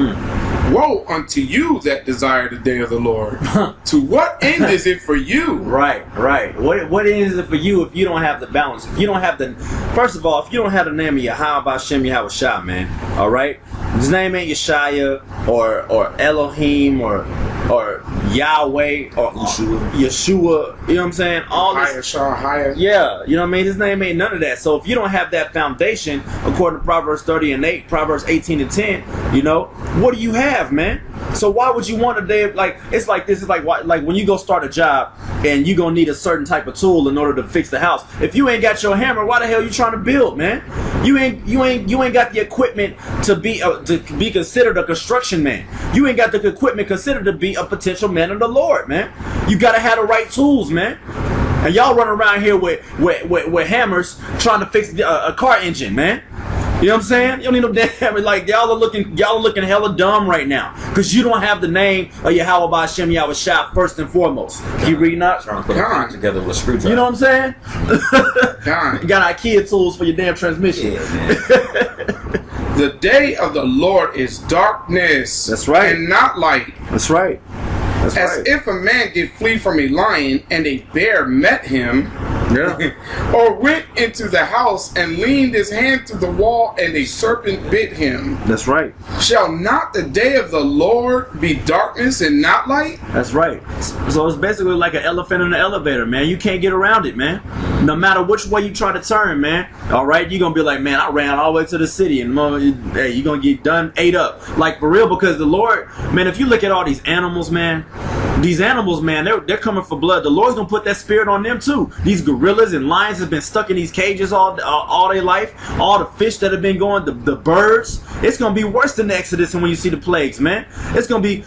Woe unto you that desire the day of the Lord. To what end is it for you? Right. What is it for you if you don't have the balance? If you don't have the, first of all, if you don't have the name of Yahweh Shem Yahweh Shah, man, all right? His name ain't Yeshaya or Elohim or Yahweh or Yeshua. You know what I'm saying? All this. Yeah, you know what I mean? His name ain't none of that. So if you don't have that foundation, according to Proverbs 30 and 8, Proverbs 18 and 10, you know, what do you have, man? So why would you want a day like it's like this? It's like when you go start a job and you gonna need a certain type of tool in order to fix the house. If you ain't got your hammer, why the hell you trying to build, man? You ain't got the equipment to be considered a construction man. You ain't got the equipment considered to be a potential man of the Lord, man. You gotta have the right tools, man. And y'all run around here with hammers trying to fix a car engine, man. You know what I'm saying? You don't need no damn hammer. Like y'all are looking hella dumb right now because you don't have the name of Yahweh Shem Yahweh Shah first and foremost. Keep reading up. Trying to put a together with a screwdriver. You know what I'm saying? You got IKEA tools for your damn transmission. Yeah, man. The day of the Lord is darkness. That's right. And not light. That's right. That's As right. if a man did flee from a lion and a bear met him, Yeah. or went into the house and leaned his hand to the wall and a serpent bit him. That's right. Shall not the day of the Lord be darkness and not light? That's right. So it's basically like an elephant in an elevator, man. You can't get around it, man. No matter which way you try to turn, man. All right, you're going to be like, man, I ran all the way to the city. And hey, you're going to get done, ate up. Like, for real, because the Lord, man, if you look at all these animals, man, they're coming for blood. The Lord's going to put that spirit on them, too. These gorillas and lions have been stuck in these cages all their life. All the fish that have been going, the birds. It's going to be worse than the Exodus and when you see the plagues, man. It's going to be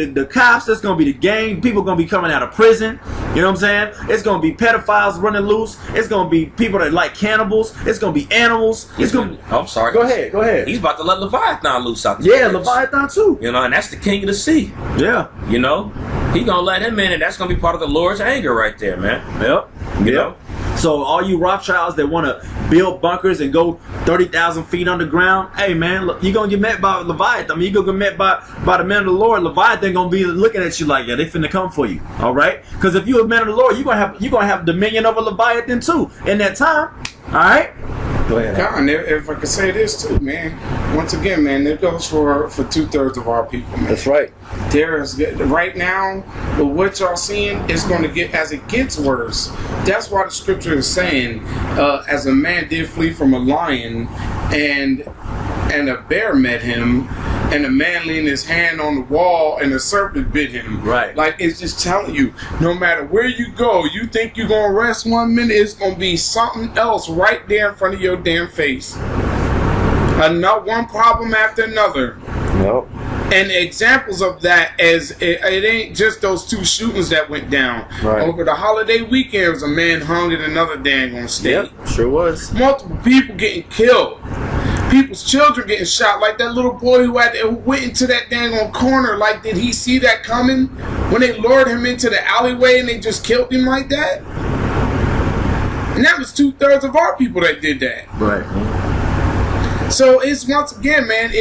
the cops. It's going to be the gang. People going to be coming out of prison. You know what I'm saying? It's going to be pedophiles running loose. It's going to be people that like cannibals. It's going to be animals. I'm sorry. Go ahead. He's about to let Leviathan loose out the church. Leviathan too. You know, and that's the king of the sea. Yeah. You know? He gonna let him in, and that's gonna be part of the Lord's anger right there, man. Yep. You know? So all you Rothschilds that want to build bunkers and go 30,000 feet underground, hey man, look, you're gonna get met by Leviathan. I mean, you're gonna get met by the man of the Lord. Leviathan gonna be looking at you like, yeah, they finna come for you. All right? Because if you're a man of the Lord, you're gonna have dominion over Leviathan too in that time. All right? Go ahead. God, if I could say this too, man. Once again, man, it goes for 2/3 of our people, man. That's right. There's right now, but what y'all seeing is going to get as it gets worse. That's why the scripture is saying, as a man did flee from a lion, and a bear met him, and a man leaned his hand on the wall, and a serpent bit him. Right. Like, it's just telling you, no matter where you go, you think you're gonna rest 1 minute, it's gonna be something else right there in front of your damn face. Not one problem after another. Nope. And examples of that is it ain't just those 2 shootings that went down. Right. Over the holiday weekend, was a man hung in another dang on state. Yep, sure was. Multiple people getting killed. People's children getting shot. Like that little boy who went into that dang on corner. Like, did he see that coming when they lured him into the alleyway and they just killed him like that? And that was 2/3 of our people that did that. Right. So it's once again, man.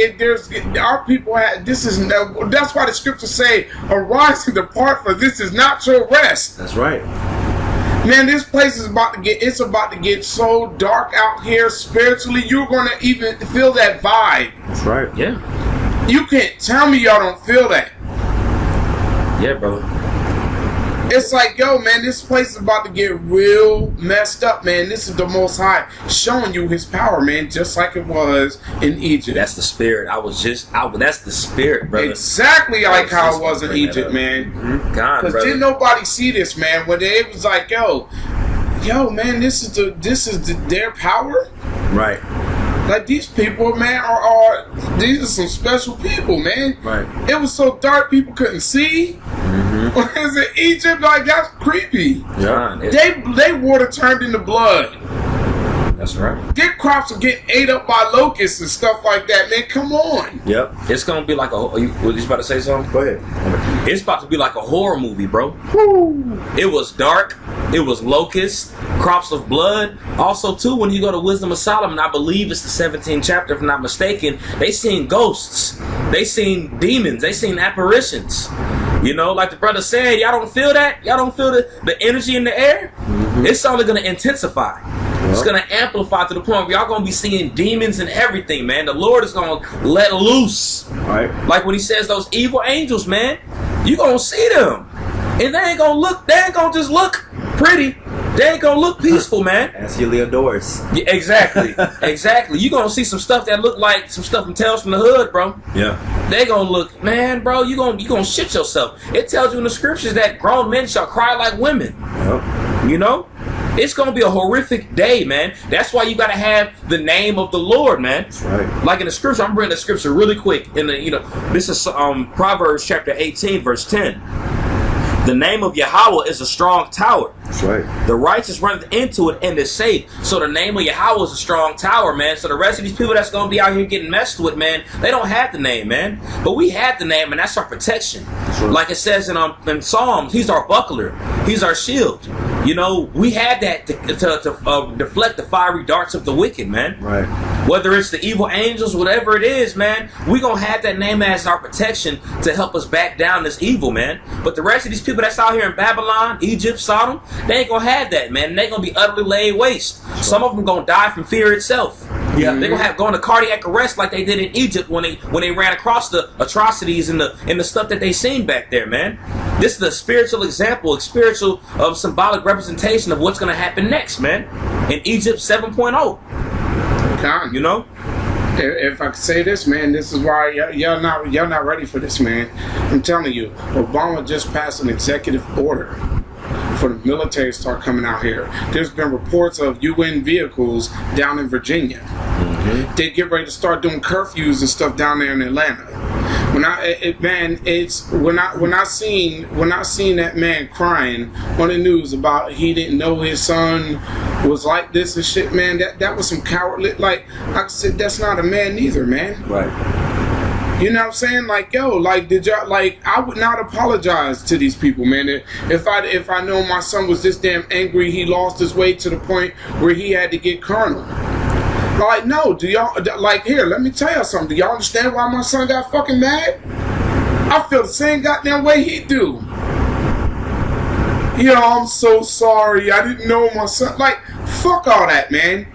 Our people have this is that's why the scriptures say, "Arise and depart, for this is not your rest." That's right. Man, this place is about to get so dark out here spiritually. You're gonna even feel that vibe. That's right. Yeah. You can't tell me y'all don't feel that. Yeah, brother. It's like, yo, man, this place is about to get real messed up, man. This is the Most High showing you His power, man, just like it was in Egypt. That's the spirit. That's the spirit, brother. Exactly like how it was in Egypt, man. Mm-hmm. God, because brother. didn't nobody see this, man? When it was like, yo, man, this is their power. Right. Like, these people, man, these are some special people, man. Right. It was so dark people couldn't see. Whereas in Egypt, like, that's creepy. Yeah. They water turned into blood. That's right. Their crops are getting ate up by locusts and stuff like that, man. Come on. Yep. It's gonna be like were you about to say something? Go ahead. It's about to be like a horror movie, bro. Woo. It was dark. It was locusts, crops of blood. Also, too, when you go to Wisdom of Solomon, I believe it's the 17th chapter, if I'm not mistaken, they seen ghosts. They seen demons. They seen apparitions. You know, like the brother said, y'all don't feel that? Y'all don't feel the energy in the air? Mm-hmm. It's only going to intensify. It's going to amplify to the point where y'all going to be seeing demons and everything, man. The Lord is going to let loose. Right. Like when He says those evil angels, man, you going to see them. And they ain't going to just look pretty. They ain't going to look peaceful, man. As Heliodorus. Yeah, exactly. Exactly. You going to see some stuff that look like some stuff from Tales from the Hood, bro. Yeah. They going to look, man, bro, you gonna shit yourself. It tells you in the scriptures that grown men shall cry like women. Yep. You know? It's going to be a horrific day, man. That's why you got to have the name of the Lord, man. That's right. Like in the scripture, I'm bringing the scripture really quick. This is Proverbs chapter 18, verse 10. The name of Yahweh is a strong tower. That's right. The righteous runneth into it and is safe. So the name of Yahweh is a strong tower, man. So the rest of these people that's going to be out here getting messed with, man, they don't have the name, man. But we have the name, and that's our protection. Right. Like it says in Psalms, He's our buckler. He's our shield. You know, we have that to deflect the fiery darts of the wicked, man. Right. Whether it's the evil angels, whatever it is, man, we going to have that name as our protection to help us back down this evil, man. But the rest of these people that's out here in Babylon, Egypt, Sodom, they ain't going to have that, man. They going to be utterly laid waste. Sure. Some of them going to die from fear itself. Yeah, they're gonna have going to cardiac arrest like they did in Egypt when they ran across the atrocities and the stuff that they seen back there, man. This is a spiritual example, a spiritual symbolic representation of what's gonna happen next, man. In Egypt 7.0. You know, if I could say this, man, this is why y'all not ready for this, man. I'm telling you, Obama just passed an executive order for the military to start coming out here. There's been reports of UN vehicles down in Virginia. Mm-hmm. They get ready to start doing curfews and stuff down there in Atlanta. When I seen that man crying on the news about he didn't know his son was like this and shit, man, that was some cowardly. Like I said, that's not a man neither, man. Right. You know what I'm saying? Like, yo, like, did y'all, like, I would not apologize to these people, man. If I know my son was this damn angry, he lost his way to the point where he had to get colonel. Like, no, do y'all, like, here, let me tell y'all something. Do y'all understand why my son got fucking mad? I feel the same goddamn way he do. Yo, I'm so sorry. I didn't know my son. Like, fuck all that, man.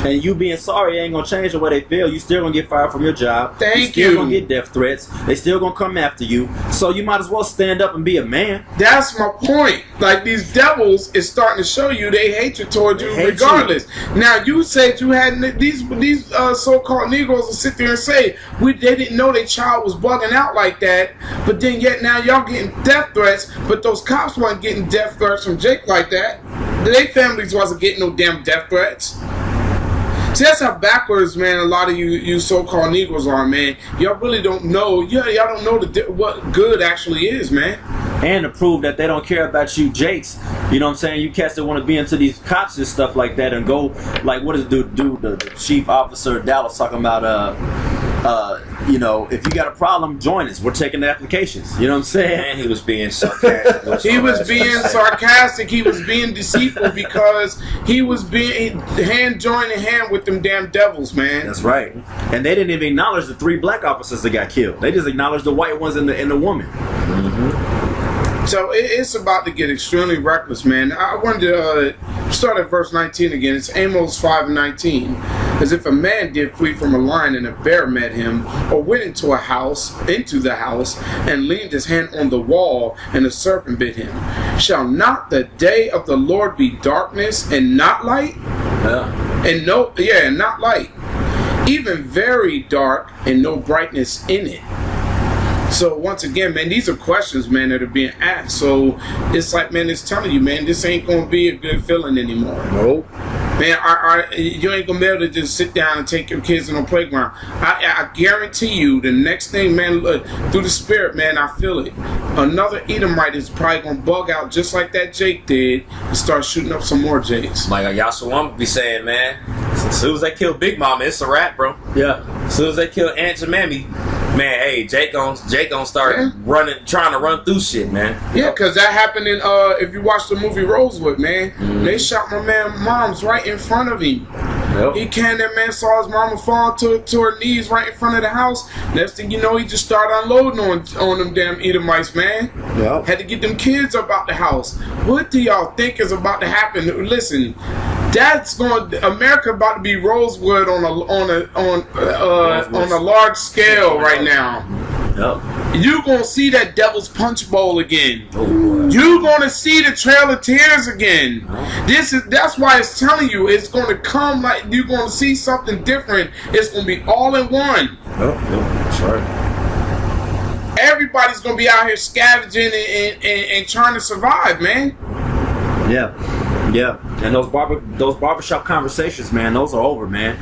And you being sorry ain't gonna change the way they feel. You still gonna get fired from your job. You still gonna get death threats. They still gonna come after you. So you might as well stand up and be a man. That's my point. Like, these devils is starting to show you they hatred towards you regardless. Now you said you had these so-called Negroes will sit there and say they didn't know their child was bugging out like that, but then yet now y'all getting death threats, but those cops weren't getting death threats from Jake like that. Their families wasn't getting no damn death threats. See, that's how backwards, man, a lot of you so-called Negroes are, man. Y'all really don't know. Y'all don't know what good actually is, man. And to prove that they don't care about you Jakes, you know what I'm saying? You cats that want to be into these cops and stuff like that and go, like, what does the chief officer Dallas talking about, you know, if you got a problem, join us. We're taking the applications. You know what I'm saying? And he was being sarcastic. He was being sarcastic. He was being deceitful because he was being joining hand with them damn devils, man. That's right. And they didn't even acknowledge the 3 black officers that got killed. They just acknowledged the white ones and the woman. Mm-hmm. So it's about to get extremely reckless, man. I wanted to start at verse 19 again. It's Amos 5:19. As if a man did flee from a lion and a bear met him, or went into the house, and leaned his hand on the wall, and a serpent bit him. Shall not the day of the Lord be darkness and not light? Yeah. And not light. Even very dark and no brightness in it. So once again, man, these are questions, man, that are being asked. So it's like, man, it's telling you, man, this ain't gonna be a good feeling anymore. Nope. Man, you ain't gonna be able to just sit down and take your kids in the playground. I guarantee you, the next thing, man, through the spirit, man, I feel it. Another Edomite is probably gonna bug out just like that Jake did and start shooting up some more Jakes. Like Yasawam be saying, man, as soon as they kill Big Mama, it's a wrap, bro. Yeah. As soon as they kill Aunt Mammy, man, hey, Jake gonna start trying to run through shit, man. Yeah, because that happened in, if you watch the movie Rosewood, man, they shot my man mom's right in front of him. Yep. He came, that man saw his mama fall to her knees right in front of the house. Next thing you know, he just started unloading on them damn Edomites, man. Yep. Had to get them kids up out the house. What do y'all think is about to happen? Listen, America about to be Rosewood on a large scale right now. Yep. You gonna see that Devil's Punch Bowl again. Oh, you gonna see the Trail of Tears again. That's why it's telling you it's gonna come like you're gonna see something different. It's gonna be all in one. Yep. That's right. Everybody's gonna be out here scavenging and trying to survive, man. Yeah. Yeah, and those barbershop conversations, man, those are over, man.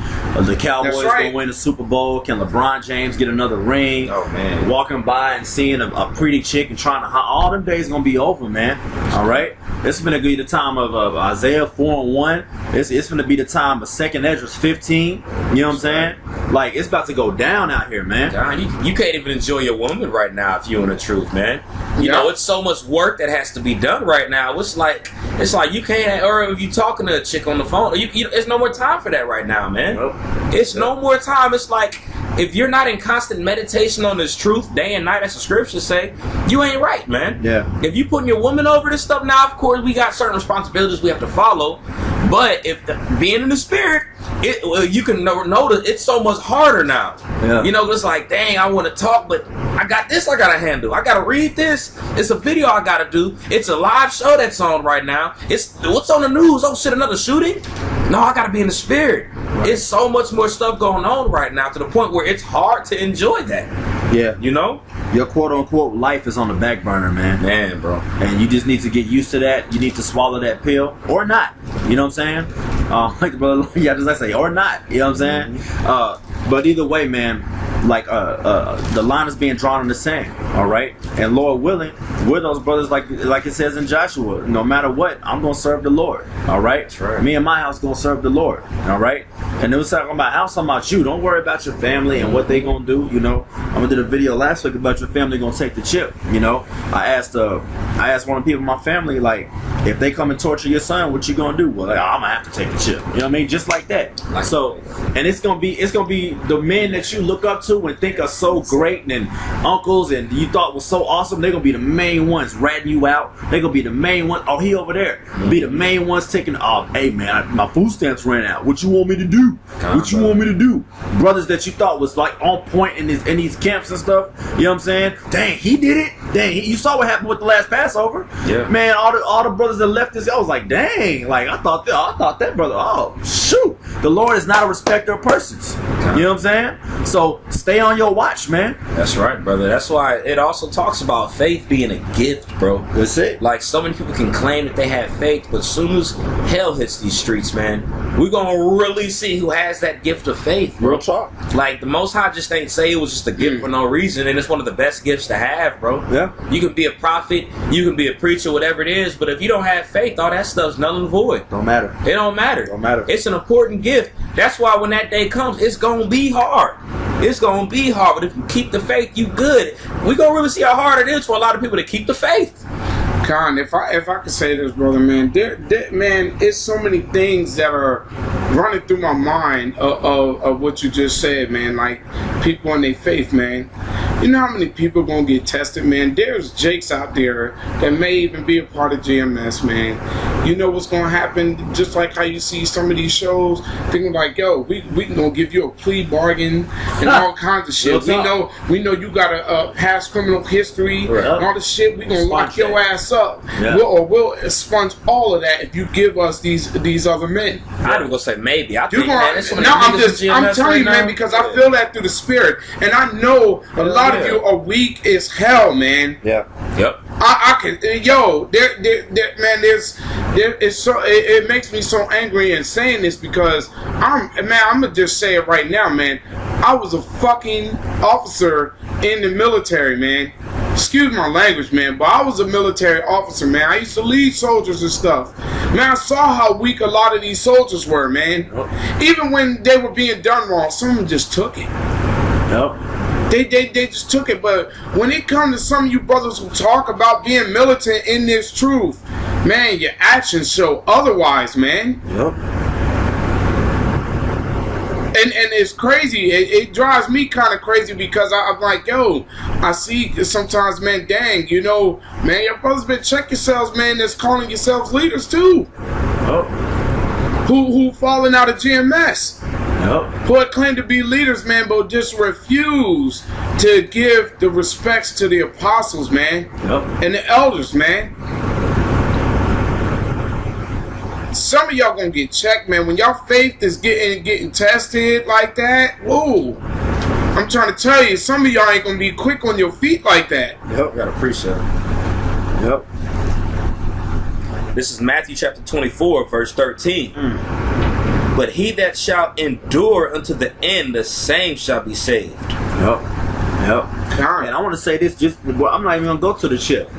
The Cowboys gonna win the Super Bowl. Can LeBron James get another ring? Oh man, walking by and seeing a pretty chick and trying to all them days gonna be over, man. All right, this is gonna be the time of Isaiah 4:1. It's gonna be the time of 2nd Ezra 15. You know what I'm saying? Like it's about to go down out here, man. God, you can't even enjoy your woman right now if you're in the truth, man. You know, it's so much work that has to be done right now. It's like you can't. Or if you talking to a chick on the phone, there's no more time for that right now, man. It's no more time. It's like if you're not in constant meditation on this truth day and night, as the scriptures say, you ain't right, man. Yeah. If you putting your woman over this stuff now, of course we got certain responsibilities we have to follow. But if being in the spirit, you can notice it's so much harder now. Yeah. You know, it's like, dang, I want to talk, but I got this I got to handle. I got to read this. It's a video I got to do. It's a live show that's on right now. What's on the news? Oh, shit, another shooting? No, I got to be in the spirit. Right. It's so much more stuff going on right now to the point where it's hard to enjoy that. Yeah. You know? Your quote-unquote life is on the back burner, man. Man, bro. And you just need to get used to that. You need to swallow that pill or not. You know what I'm saying? Like the brother, just like say, or not. You know what I'm saying? But either way, man, like the line is being drawn in the sand. All right, and Lord willing, we're those brothers like it says in Joshua. No matter what, I'm gonna serve the Lord. All right, that's right. Me and my house gonna serve the Lord. All right, and it was talking about house, talking about you. Don't worry about your family and what they gonna do. You know, I did a video last week about your family gonna take the chip. You know, I asked one of the people in my family, like, if they come and torture your son, what you gonna do? Well, like, I'm gonna have to take the chip. You know what I mean? Just like that. So, and it's gonna be the men that you look up to and think are so great and uncles and you thought was so awesome. They're gonna be the main ones ratting you out. They're gonna be the main one. Oh, he over there. Be the main ones taking. Oh, hey man, my food stamps ran out. What you want me to do? What you want me to do? Brothers that you thought was like on point in these camps and stuff. You know what I'm saying? Dang, he did it. Dang, you saw what happened with the last Passover. Yeah. Man, all the brothers that left this, I was like, dang. Like I thought that brother. Oh shoot, the Lord is not a respecter of persons. You know what I'm saying? So stay on your watch, man. That's right, brother. That's why it also talks about faith being a gift, bro. That's it. Like so many people can claim that they have faith, but as soon as hell hits these streets, man, we're gonna really see who has that gift of faith, bro. Real talk. Like the Most High just ain't say it was just a gift for no reason, and it's one of the best gifts to have, bro. Yeah. You can be a prophet, you can be a preacher, whatever it is, but if you don't have faith, all that stuff's null and void. Don't matter. It don't matter. Don't matter. It's an important gift. That's why when that day comes, it's gonna be hard. It's gonna be hard, but if you keep the faith, you good. We gonna really see how hard it is for a lot of people to keep the faith. Con, if I could say this, brother, man, man, it's so many things that are running through my mind of what you just said, man. Like people in their faith, man. You know how many people gonna get tested, man? There's Jakes out there that may even be a part of GMS, man. You know what's gonna happen? Just like how you see some of these shows, thinking like, yo, we gonna give you a plea bargain and all kinds of shit. We know you got a past criminal history, and all the shit. We gonna lock your ass up. Yeah. We'll expunge all of that if you give us these other men. I was gonna say maybe. I think, I'm telling you, man, because I feel that through the spirit, and I know a lot of you are weak as hell, man. Yeah. Yep. I can, man. It makes me so angry in saying this because I'm gonna just say it right now, man. I was a fucking officer in the military, man. Excuse my language, man, but I was a military officer, man. I used to lead soldiers and stuff. Man, I saw how weak a lot of these soldiers were, man. Even when they were being done wrong, some of them just took it. Yep. They just took it. But when it comes to some of you brothers who talk about being militant in this truth, man, your actions show otherwise, man. Yep. And it's crazy. It drives me kind of crazy because I'm like, yo, I see sometimes, man, dang, you know, man, your brothers better check yourselves, man, that's calling yourselves leaders too. Oh. Who falling out of GMS. Yep. Who had claimed to be leaders, man, but just refuse to give the respects to the apostles, man. Yep. And the elders, man. Some of y'all gonna get checked, man. When y'all faith is getting tested like that, whoa. I'm trying to tell you, some of y'all ain't gonna be quick on your feet like that. Yep, gotta appreciate it. Yep. This is Matthew chapter 24, verse 13. But he that shall endure unto the end, the same shall be saved. Yep. And I want to say this, I'm not even gonna go to the chip.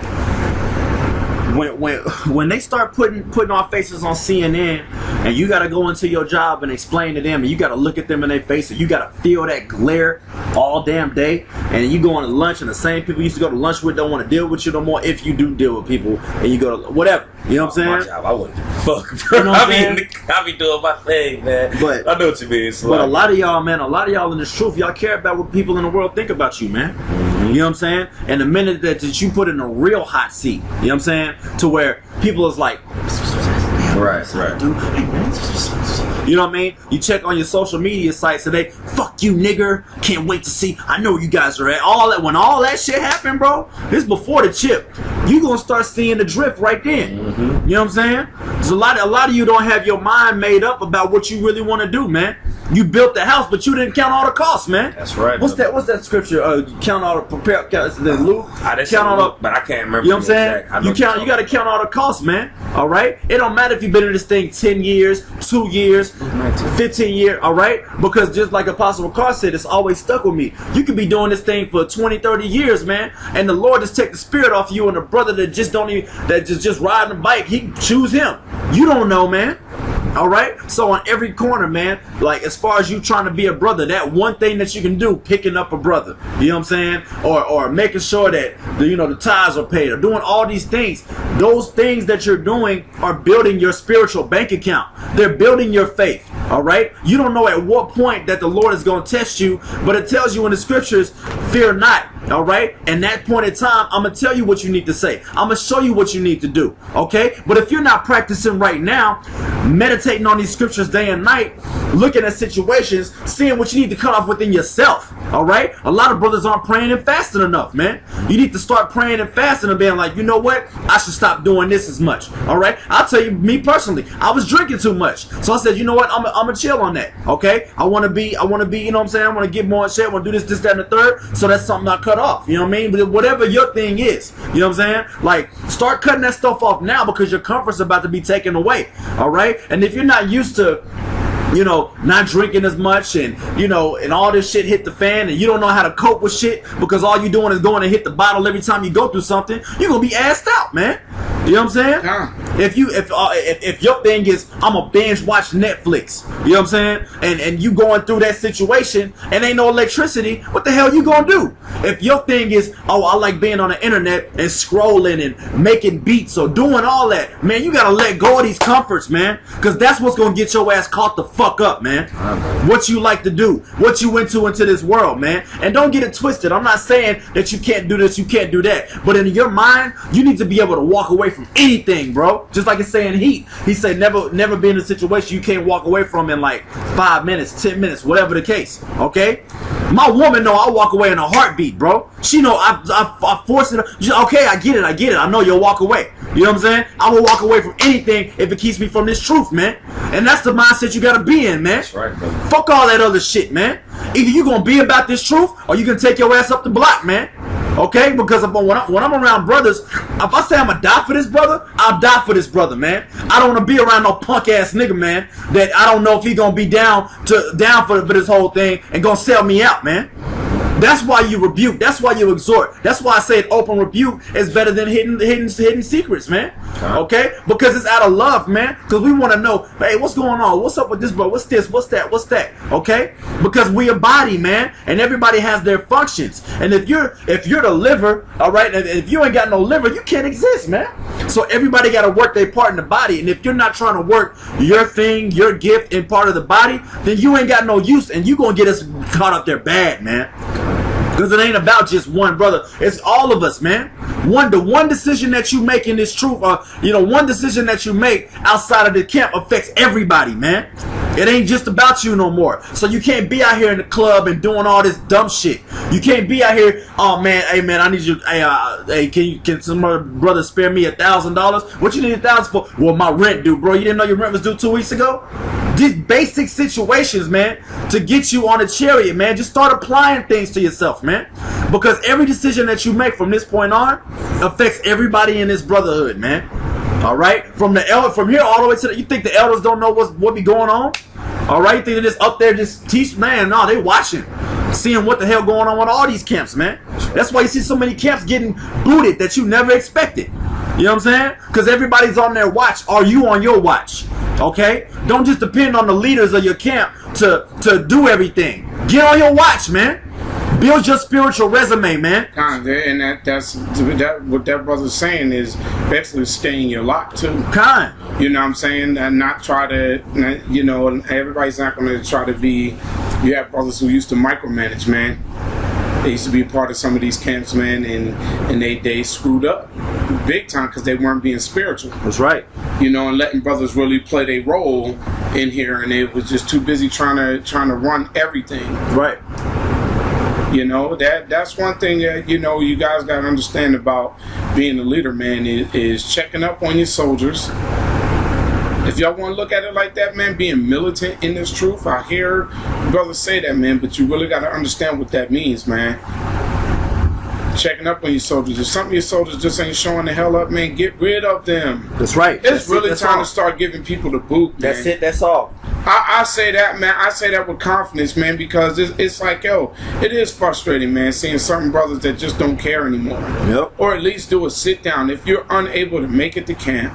When they start putting our faces on CNN, and you got to go into your job and explain to them, and you got to look at them in their face, and you got to feel that glare all damn day, and you go on to lunch, and the same people you used to go to lunch with don't want to deal with you no more. If you do deal with people, and you go to whatever, you know what I'm saying? My job, I wouldn't fuck, bro. You know I be doing my thing, man. But I know what you mean. But a lot of y'all, man, in this truth, y'all care about what people in the world think about you, man. You know what I'm saying? And the minute that you put in a real hot seat, you know what I'm saying, to where people is like, right. You know what I mean? You check on your social media sites today, fuck you, nigger. Can't wait to see. I know where you guys are at. All that when all that shit happened, bro. This before the chip. You gonna start seeing the drift right then. You know what I'm saying? There's a lot of you don't have your mind made up about what you really want to do, man. You built the house, but you didn't count all the costs, man. That's right. What's that scripture? Count all the Luke. Count all the, but I can't remember. You know what I'm saying? You got to count all the costs, man. All right. It don't matter if you've been in this thing 10 years, 2 years, 15 years. All right. Because just like Apostle Carr said, it's always stuck with me. You could be doing this thing for 20, 30 years, man, and the Lord just take the spirit off you, and the brother that just just riding a bike, he choose him. You don't know, man. All right, so on every corner, man, like as far as you trying to be a brother, that one thing that you can do, picking up a brother, you know what I'm saying, or making sure that the tithes are paid, or doing all these things. Those things that you're doing are building your spiritual bank account. They're building your faith. All right, you don't know at what point that the Lord is going to test you, but it tells you in the scriptures, fear not. All right, and that point in time, I'm gonna tell you what you need to say. I'm gonna show you what you need to do. Okay, but if you're not practicing right now, meditating on these scriptures day and night, looking at situations, seeing what you need to cut off within yourself. All right, a lot of brothers aren't praying and fasting enough, man. You need to start praying and fasting and being like, you know what, I should stop doing this as much. All right, I'll tell you, me personally, I was drinking too much, so I said, you know what, I'm gonna chill on that. Okay, I want to be, you know what I'm saying, I want to get more and shit, I want to do this, that, and the third. So that's something I cut off. You know what I mean? But whatever your thing is, you know what I'm saying? Like, start cutting that stuff off now, because your comfort's about to be taken away. All right, and if you're not used to, not drinking as much, and and all this shit hit the fan, and you don't know how to cope with shit because all you doing is going to hit the bottle every time you go through something, you're gonna be assed out, man. You know what I'm saying? Yeah. If your thing is, I'm a binge watch Netflix, you know what I'm saying? And you going through that situation and ain't no electricity, what the hell you gonna do? If your thing is, oh, I like being on the internet and scrolling and making beats or doing all that, man, you gotta let go of these comforts, man, because that's what's gonna get your ass caught the fuck up, man. What you like to do, what you into this world, man. And don't get it twisted. I'm not saying that you can't do this, you can't do that, but in your mind, you need to be able to walk away from anything, bro. Just like it's saying Heat. He said never be in a situation you can't walk away from in like 5 minutes, 10 minutes, whatever the case. Okay? My woman know I walk away in a heartbeat, bro. She know I force it. Okay, I get it. I know you'll walk away. You know what I'm saying? I will walk away from anything if it keeps me from this truth, man. And that's the mindset you gotta be in, man. That's right, brother. Fuck all that other shit, man. Either you gonna be about this truth or you gonna take your ass up the block, man. Okay? Because when I'm around brothers, if I say I'm gonna die for this brother, I'll die for this brother, man. I don't wanna be around no punk ass nigga, man, that I don't know if he gonna be down for this whole thing and gonna sell me out, man. That's why you rebuke. That's why you exhort. That's why I said open rebuke is better than hidden secrets, man. Okay? Because it's out of love, man. Because we want to know, hey, what's going on? What's up with this, bro? What's this? What's that? What's that? Okay? Because we a body, man, and everybody has their functions. And if you're the liver, all right, and if you ain't got no liver, you can't exist, man. So everybody got to work their part in the body. And if you're not trying to work your thing, your gift in part of the body, then you ain't got no use, and you gonna get us caught up there bad, man. Because it ain't about just one brother. It's all of us, man. The one decision that you make in this truth, one decision that you make outside of the camp affects everybody, man. It ain't just about you no more. So you can't be out here in the club and doing all this dumb shit. You can't be out here, oh man, hey man, I need you, hey, can some brother spare me $1,000? What you need $1,000 for? Well, my rent due, bro. You didn't know your rent was due 2 weeks ago? These basic situations, man, to get you on a chariot, man. Just start applying things to yourself, man. Because every decision that you make from this point on affects everybody in this brotherhood, man. All right? From here all the way to you think the elders don't know what be going on? All right? You think they're just up there just teach? Man, no, they watching. Seeing what the hell going on with all these camps, man. That's why you see so many camps getting booted that you never expected. You know what I'm saying? Because everybody's on their watch. Are you on your watch? Okay? Don't just depend on the leaders of your camp to do everything. Get on your watch, man. Build your spiritual resume, man. And that's what that brother's saying is basically stay in your lot too. You know what I'm saying? And not try to, everybody's not going to try to be. You have brothers who used to micromanage, man. They used to be a part of some of these camps, man, and they screwed up big time because they weren't being spiritual. That's right. And letting brothers really play their role in here, and they was just too busy trying to run everything. Right. That's one thing that you guys got to understand about being a leader, man, is checking up on your soldiers. If y'all want to look at it like that, man, being militant in this truth, I hear brothers say that, man, but you really got to understand what that means, man. Checking up on your soldiers. If some of your soldiers just ain't showing the hell up, man, get rid of them. That's right. It's really time to start giving people the boot, man. That's it. That's all. I say that, man. I say that with confidence, man, because it's like, it is frustrating, man, seeing certain brothers that just don't care anymore. Yep. Or at least do a sit down. If you're unable to make it to camp,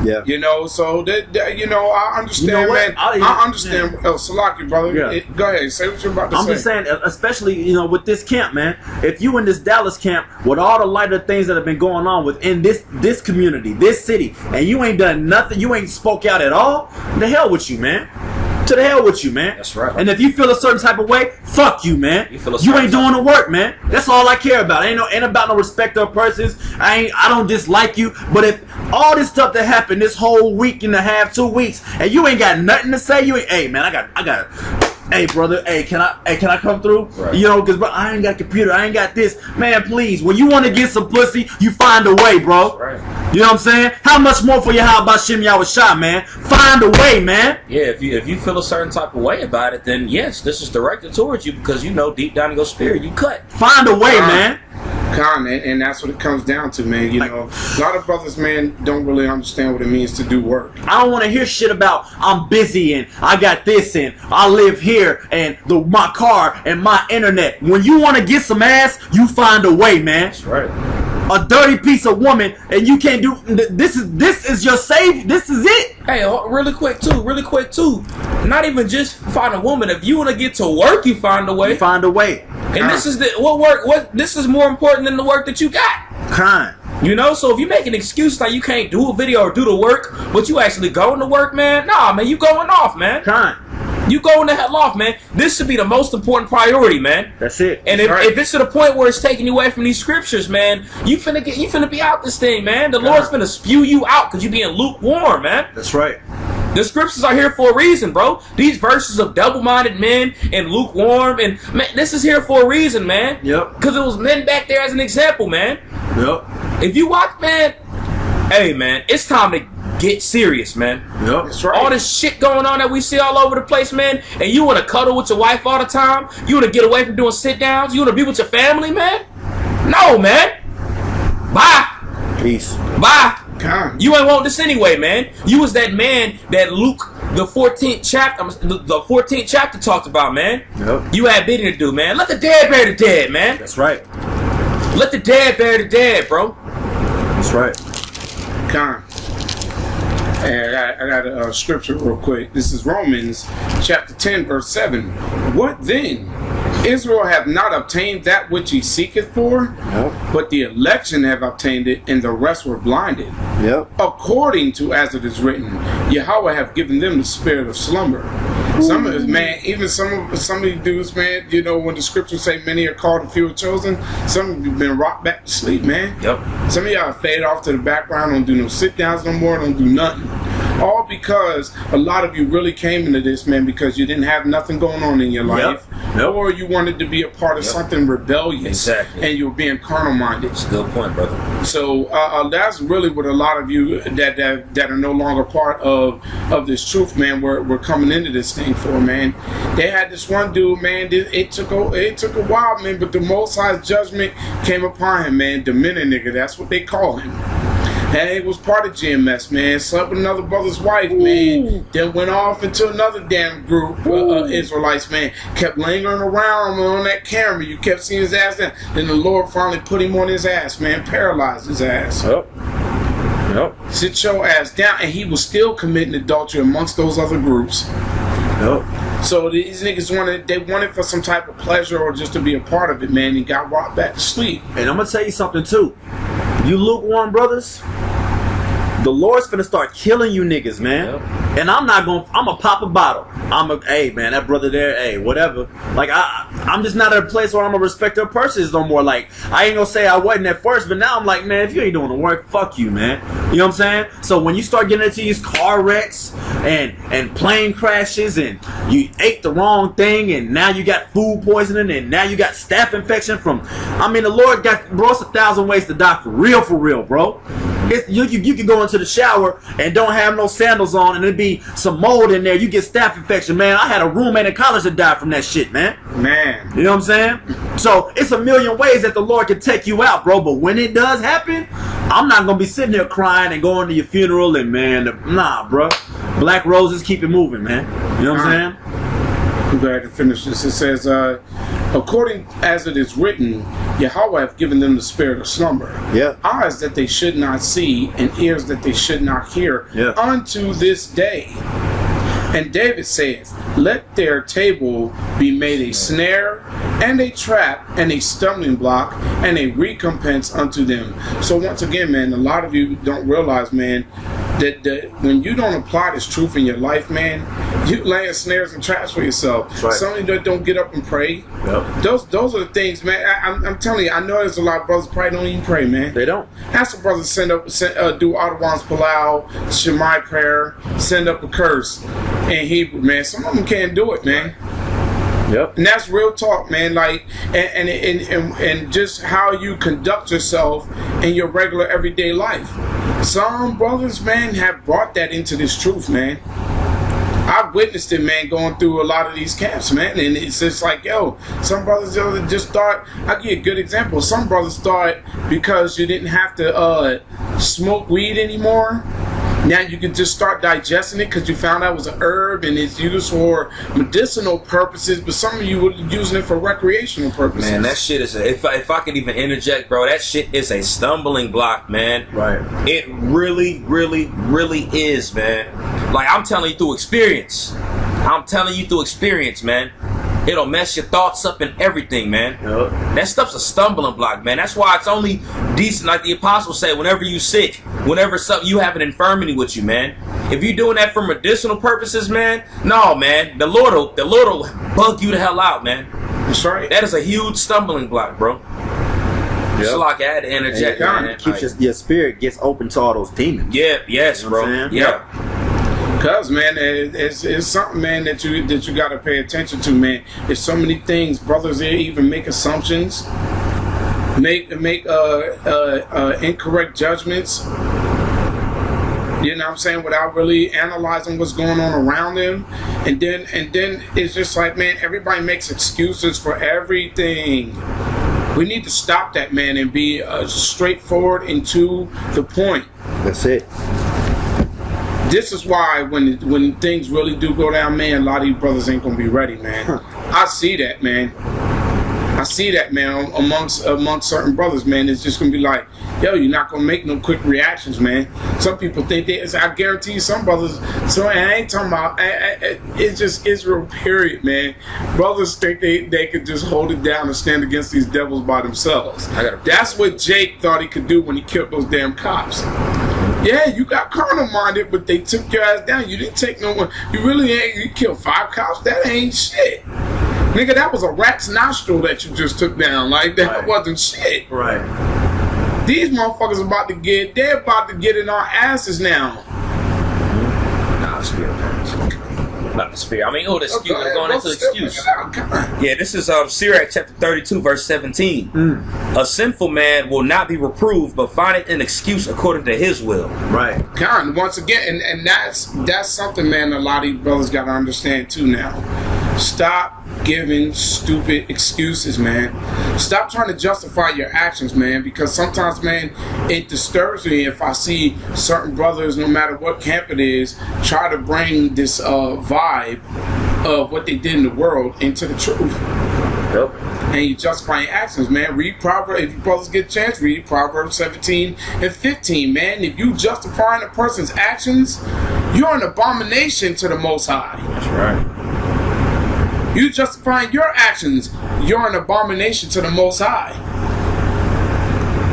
yeah. So I understand, man. I understand. Salaki, brother. Yeah. Go ahead, say what you're about to say. I'm just saying, especially with this camp, man. If you in this Dallas camp with all the lighter things that have been going on within this community, this city, and you ain't done nothing, you ain't spoke out at all, the hell with you, man. To the hell with you, man. That's right. And if you feel a certain type of way, fuck you, man. You ain't doing the work, man. That's all I care about. Ain't about no respect of persons. I don't dislike you. But if all this stuff that happened this whole week and a half, 2 weeks, and you ain't got nothing to say, hey man, I got hey brother, can I come through? Right. Because bro, I ain't got a computer, I ain't got this. Man, please, when you want to get some pussy, you find a way, bro. Right. You know what I'm saying? How much more for you? How about Shim Yahweh, man? Find a way, man. Yeah, if you feel a certain type of way about it, then yes, this is directed towards you because deep down in your spirit, you cut. Find a way, man. And that's what it comes down to, man. A lot of brothers, man, don't really understand what it means to do work. I don't want to hear shit about I'm busy and I got this and I live here and my car and my internet. When you want to get some ass, you find a way, man. That's right. a dirty piece of woman, and you can't do this is your save. This is it. Hey, really quick too. Not even just find a woman. If you want to get to work, you find a way. You find a way. And this is this is more important than the work that you got. Kind. You know, so if you make an excuse like you can't do a video or do the work, but you actually going to work, man, nah, man, you going off, man. Kind. You going the hell off, man. This should be the most important priority, man. That's it. And if it's to the point where it's taking you away from these scriptures, man, you finna be out this thing, man. The Lord's finna spew you out because you being lukewarm, man. That's right. The scriptures are here for a reason, bro. These verses of double-minded men and lukewarm, and man, this is here for a reason, man. Yep. Because it was men back there as an example, man. Yep. If you watch, man, hey, man, it's time to get serious, man. Yep. That's right. All this shit going on that we see all over the place, man, and you want to cuddle with your wife all the time? You want to get away from doing sit-downs? You want to be with your family, man? No, man. Bye. Peace. Bye. God. You ain't want this anyway, man. You was that man that Luke, the 14th chapter talked about, man. Yep. You had bidding to do, man. Let the dead bury the dead, man. That's right. Let the dead bury the dead, bro. That's right. Con. Hey, I got a scripture real quick. This is Romans chapter 10, verse 7. What then? Israel have not obtained that which he seeketh for, but the election have obtained it, and the rest were blinded. Yep. According to as it is written, Yahweh have given them the spirit of slumber. Some of us, man, even some of these dudes, man, you know, when the scriptures say many are called and few are chosen, some of you been rocked back to sleep, man. Yep. Some of y'all fade off to the background, don't do no sit downs no more, don't do nothing. All because a lot of you really came into this, man, because you didn't have nothing going on in your life. Yep. Or you wanted to be a part of something rebellious. Exactly. And you were being carnal minded. That's a good point, brother. So that's really what a lot of you that are no longer part of this truth, man, we're coming into this thing for, man. They had this one dude, man, it took a while, man, but the Most High's judgment came upon him, man. The minute nigga, that's what they call him. And he was part of GMS, man. Slept with another brother's wife, man. Then went off into another damn group of Israelites, man. Kept lingering around on that camera. You kept seeing his ass down. Then the Lord finally put him on his ass, man. Paralyzed his ass. Yep. Sit your ass down. And he was still committing adultery amongst those other groups. Yep. So these niggas wanted for some type of pleasure or just to be a part of it, man. And got rocked back to sleep. And I'm gonna tell you something too. You lukewarm brothers, the Lord's finna start killing you niggas, man. Yep. And I'm gonna pop a bottle. Hey man, that brother there, hey, whatever. Like I'm just not at a place where I'm gonna respect their purses no more. Like I ain't gonna say I wasn't at first, but now I'm like, man, if you ain't doing the work, fuck you, man. You know what I'm saying? So when you start getting into these car wrecks and plane crashes and you ate the wrong thing and now you got food poisoning and now you got staph infection from, I mean, the Lord bro, it's 1,000 ways to die for real, bro. You can go into the shower and don't have no sandals on and it'd be some mold in there. You get staph infection, man. I had a roommate in college that died from that shit, man. Man. You know what I'm saying? So it's a million ways that the Lord can take you out, bro. But when it does happen, I'm not going to be sitting there crying and going to your funeral and, man, nah, bro. Black roses keep it moving, man. You know what I'm saying? I'm glad to finish this. It says, according as it is written, Yahweh have given them the spirit of slumber. Yeah. Eyes that they should not see and ears that they should not hear unto this day. And David saith, let their table be made a snare and a trap and a stumbling block and a recompense unto them. So once again, man, a lot of you don't realize, man, that when you don't apply this truth in your life, man, you laying snares and traps for yourself. Right. Some of you that don't get up and pray. Yep. Those are the things, man. I'm telling you, I know there's a lot of brothers probably don't even pray, man. They don't. Ask the brothers do Adawan's Palau, Shemai prayer, send up a curse in Hebrew, man. Some of them can't do it, man. Yep. And that's real talk, man. Like, and just how you conduct yourself in your regular everyday life. Some brothers, man, have brought that into this truth, man. I've witnessed it, man, going through a lot of these camps, man, and it's just like, yo, some brothers just thought, I'll give you a good example. Some brothers thought because you didn't have to smoke weed anymore, Now you can just start digesting it because you found out it was an herb and it's used for medicinal purposes, but some of you were using it for recreational purposes. Man, that shit is if I can even interject, bro, that shit is a stumbling block, man. Right. It really, really, really is, man. Like, I'm telling you through experience. Man. It'll mess your thoughts up and everything, man. Yep. That stuff's a stumbling block, man. That's why it's only decent, like the apostles say, whenever you sick, whenever something you have an infirmity with you, man. If you're doing that for medicinal purposes, man, no, man. The Lord will bug you the hell out, man. That's right. That is a huge stumbling block, bro. It's like I had to interject, man. It keeps your spirit gets open to all those demons. Yeah, yes, You know what I'm bro. saying? Yeah. Cause man, it's something, man, that you gotta pay attention to, man. There's so many things, brothers. They even make assumptions, make incorrect judgments. You know what I'm saying? Without really analyzing what's going on around them, and then it's just like, man, everybody makes excuses for everything. We need to stop that, man, and be straightforward and to the point. That's it. This is why when things really do go down, man, a lot of these brothers ain't gonna be ready, man. I see that, man. Amongst certain brothers, man. It's just gonna be like, yo, you're not gonna make no quick reactions, man. Some people think I guarantee you, some brothers. So I ain't talking about. It's just Israel, period, man. Brothers think they could just hold it down and stand against these devils by themselves. That's what Jake thought he could do when he killed those damn cops. Yeah, you got carnal minded, but they took your ass down. You didn't take no one. You really ain't. You killed 5 cops. That ain't shit, nigga. That was a rat's nostril that you just took down. Like that wasn't shit. Right. These motherfuckers about to get. They're about to get in our asses now. Nah, spirit, not the spirit. I mean, the excuse. Okay, Going into the excuse. Yeah, this is Sirach chapter 32, verse 17. A sinful man will not be reproved, but findeth an excuse according to his will. Right. Con, once again, and that's something, man, a lot of these brothers got to understand too now. Stop giving stupid excuses, man. Stop trying to justify your actions, man, because sometimes, man, it disturbs me if I see certain brothers, no matter what camp it is, try to bring this vibe of what they did in the world into the truth. Yep. And you justify your actions, man. Read Proverbs. If you brothers get a chance, read Proverbs 17 and 15, man. If you justifying a person's actions, you're an abomination to the Most High. That's right. You justifying your actions, you're an abomination to the Most High.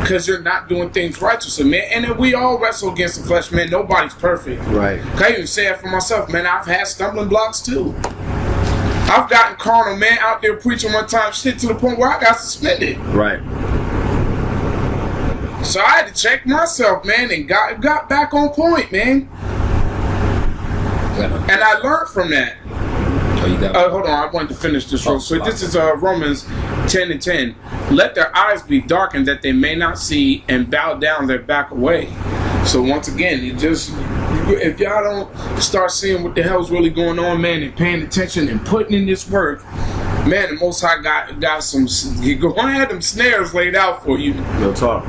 Because you're not doing things righteously, man. And then we all wrestle against the flesh, man. Nobody's perfect. Right. I even say it for myself, man. I've had stumbling blocks too. I've gotten carnal, man, out there preaching one time shit to the point where I got suspended. Right. So I had to check myself, man, and got back on point, man. And I learned from that. Hold on, I wanted to finish this real quick. This is Romans 10 and 10. Let their eyes be darkened that they may not see, and bow down their back away. So once again, if y'all don't start seeing what the hell's really going on, man, and paying attention and putting in this work, man, the Most High got some. He gonna have them snares laid out for you. Real talk.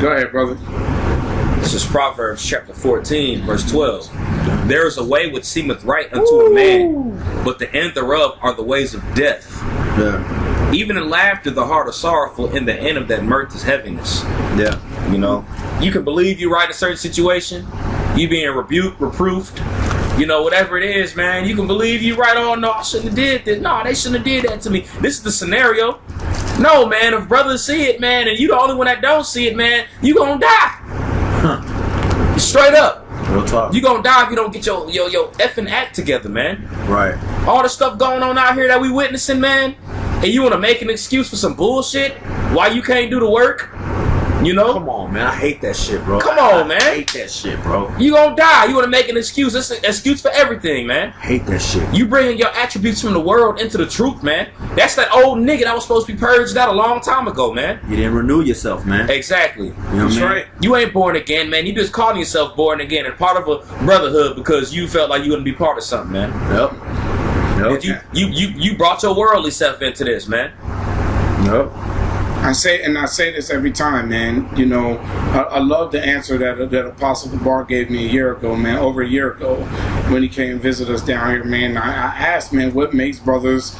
Go ahead, brother. This is Proverbs chapter 14, verse 12. There is a way which seemeth right unto a man, but the end thereof are the ways of death. Yeah. Even in laughter the heart is sorrowful, and the end of that mirth is heaviness. Yeah. You know, you can believe you right in a certain situation, you being rebuked, reproved, you know, whatever it is, man. You can believe you right. Oh no, I shouldn't have did this. No, they shouldn't have did that to me. This is the scenario. No, man, if brothers see it, man, and you the only one that don't see it, man, you gonna die. Straight up. Real talk. You gonna die if you don't get your effing act together, man. Right. All the stuff going on out here that we witnessing, man, and you wanna make an excuse for some bullshit why you can't do the work? You know? Come on, man. I hate that shit, bro. Come on, man. I hate that shit, bro. You gonna die. You wanna make an excuse. It's an excuse for everything, man. I hate that shit. You bringing your attributes from the world into the truth, man. That's that old nigga that was supposed to be purged out a long time ago, man. You didn't renew yourself, man. Exactly. You know what I mean? Right. You ain't born again, man. You just calling yourself born again and part of a brotherhood because you felt like you wouldn't be part of something, man. Yep. You brought your worldly self into this, man. Yep. I say this every time, man. You know, I love the answer that Apostle Gabar gave me a year ago, man. Over a year ago, when he came and visited us down here, man. I asked, man, what makes brothers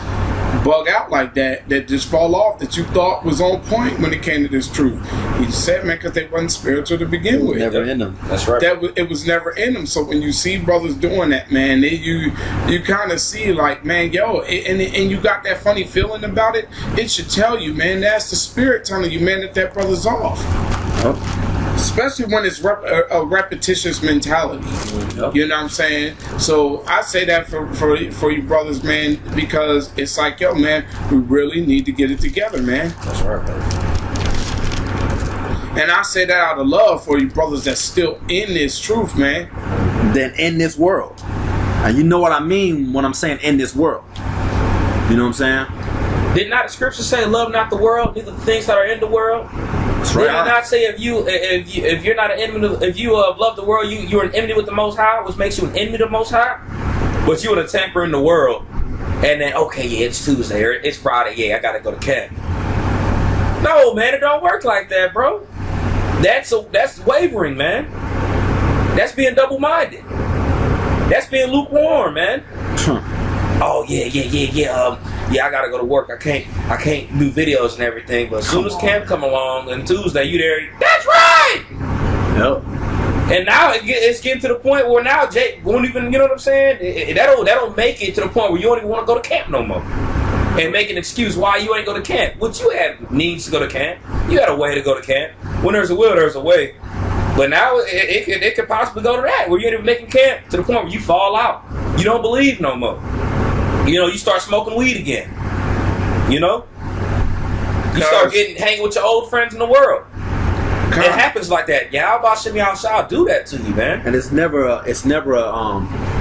bug out like that just fall off, that you thought was on point when it came to this truth? He said, man, because they wasn't spiritual to begin with. Never in them. That's right. It was never in them. So when you see brothers doing that, man, you kind of see like, man, yo, and you got that funny feeling about it. It should tell you, man, that's the spirit telling you, man, that brother's off. Yep. Especially when it's a repetitious mentality. Yep. You know what I'm saying? So I say that for you brothers, man, because it's like, yo, man, we really need to get it together, man. That's right, man. And I say that out of love for you brothers that's still in this truth, man. Than in this world. And you know what I mean when I'm saying in this world. You know what I'm saying? Did not the scripture say, "Love not the world, neither the things that are in the world"? That's right. Did it not say if you're not an enemy, if you love the world, you're an enemy with the Most High, which makes you an enemy of the Most High? But you an attacker in the world, and then okay, yeah, it's Tuesday or it's Friday, yeah, I gotta go to camp. No, man, it don't work like that, bro. That's wavering, man. That's being double-minded. That's being lukewarm, man. Oh yeah. Yeah, I gotta go to work. I can't do videos and everything. But as soon as camp come along and Tuesday, you there. That's right. Yep. And now it's getting to the point where now Jake won't even. You know what I'm saying? That'll make it to the point where you don't even want to go to camp no more. And make an excuse why you ain't go to camp. Which you had needs to go to camp. You had a way to go to camp. When there's a will, there's a way. But now it could possibly go to that, where you ain't even making camp to the point where you fall out. You don't believe no more. You know, you start smoking weed again. You know? You start hanging with your old friends in the world. It happens like that. Yeah, I'll do that to you, man. And it's never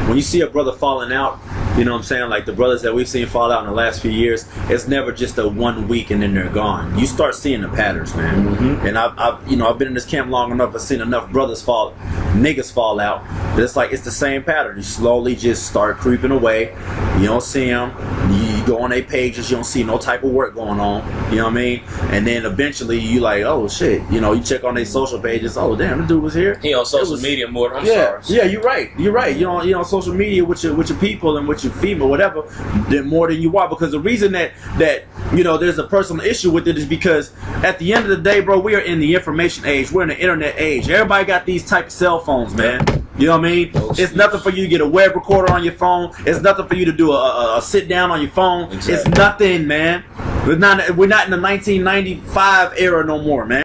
when you see a brother falling out, you know what I'm saying, like the brothers that we've seen fall out in the last few years, it's never just a 1 week and then they're gone. You start seeing the patterns, man. Mm-hmm. And I've been in this camp long enough, I've seen enough niggas fall out, but it's like it's the same pattern. You slowly just start creeping away. You don't see them. You go on their pages, you don't see no type of work going on. You know what I mean? And then eventually you like, oh shit, you know, you check on their social pages. Oh damn, the dude was here. He on social media more. I'm sorry. Yeah, you're right. You on social media with your people and with your female, whatever, more than you are. Because the reason that you know there's a personal issue with it is because at the end of the day, bro, we are in the information age. We're in the internet age. Everybody got these type of cell phones, man. You know what I mean? It's nothing for you to get a web recorder on your phone. It's nothing for you to do a sit down on your phone. Exactly. It's nothing, man. We're not in the 1995 era no more, man.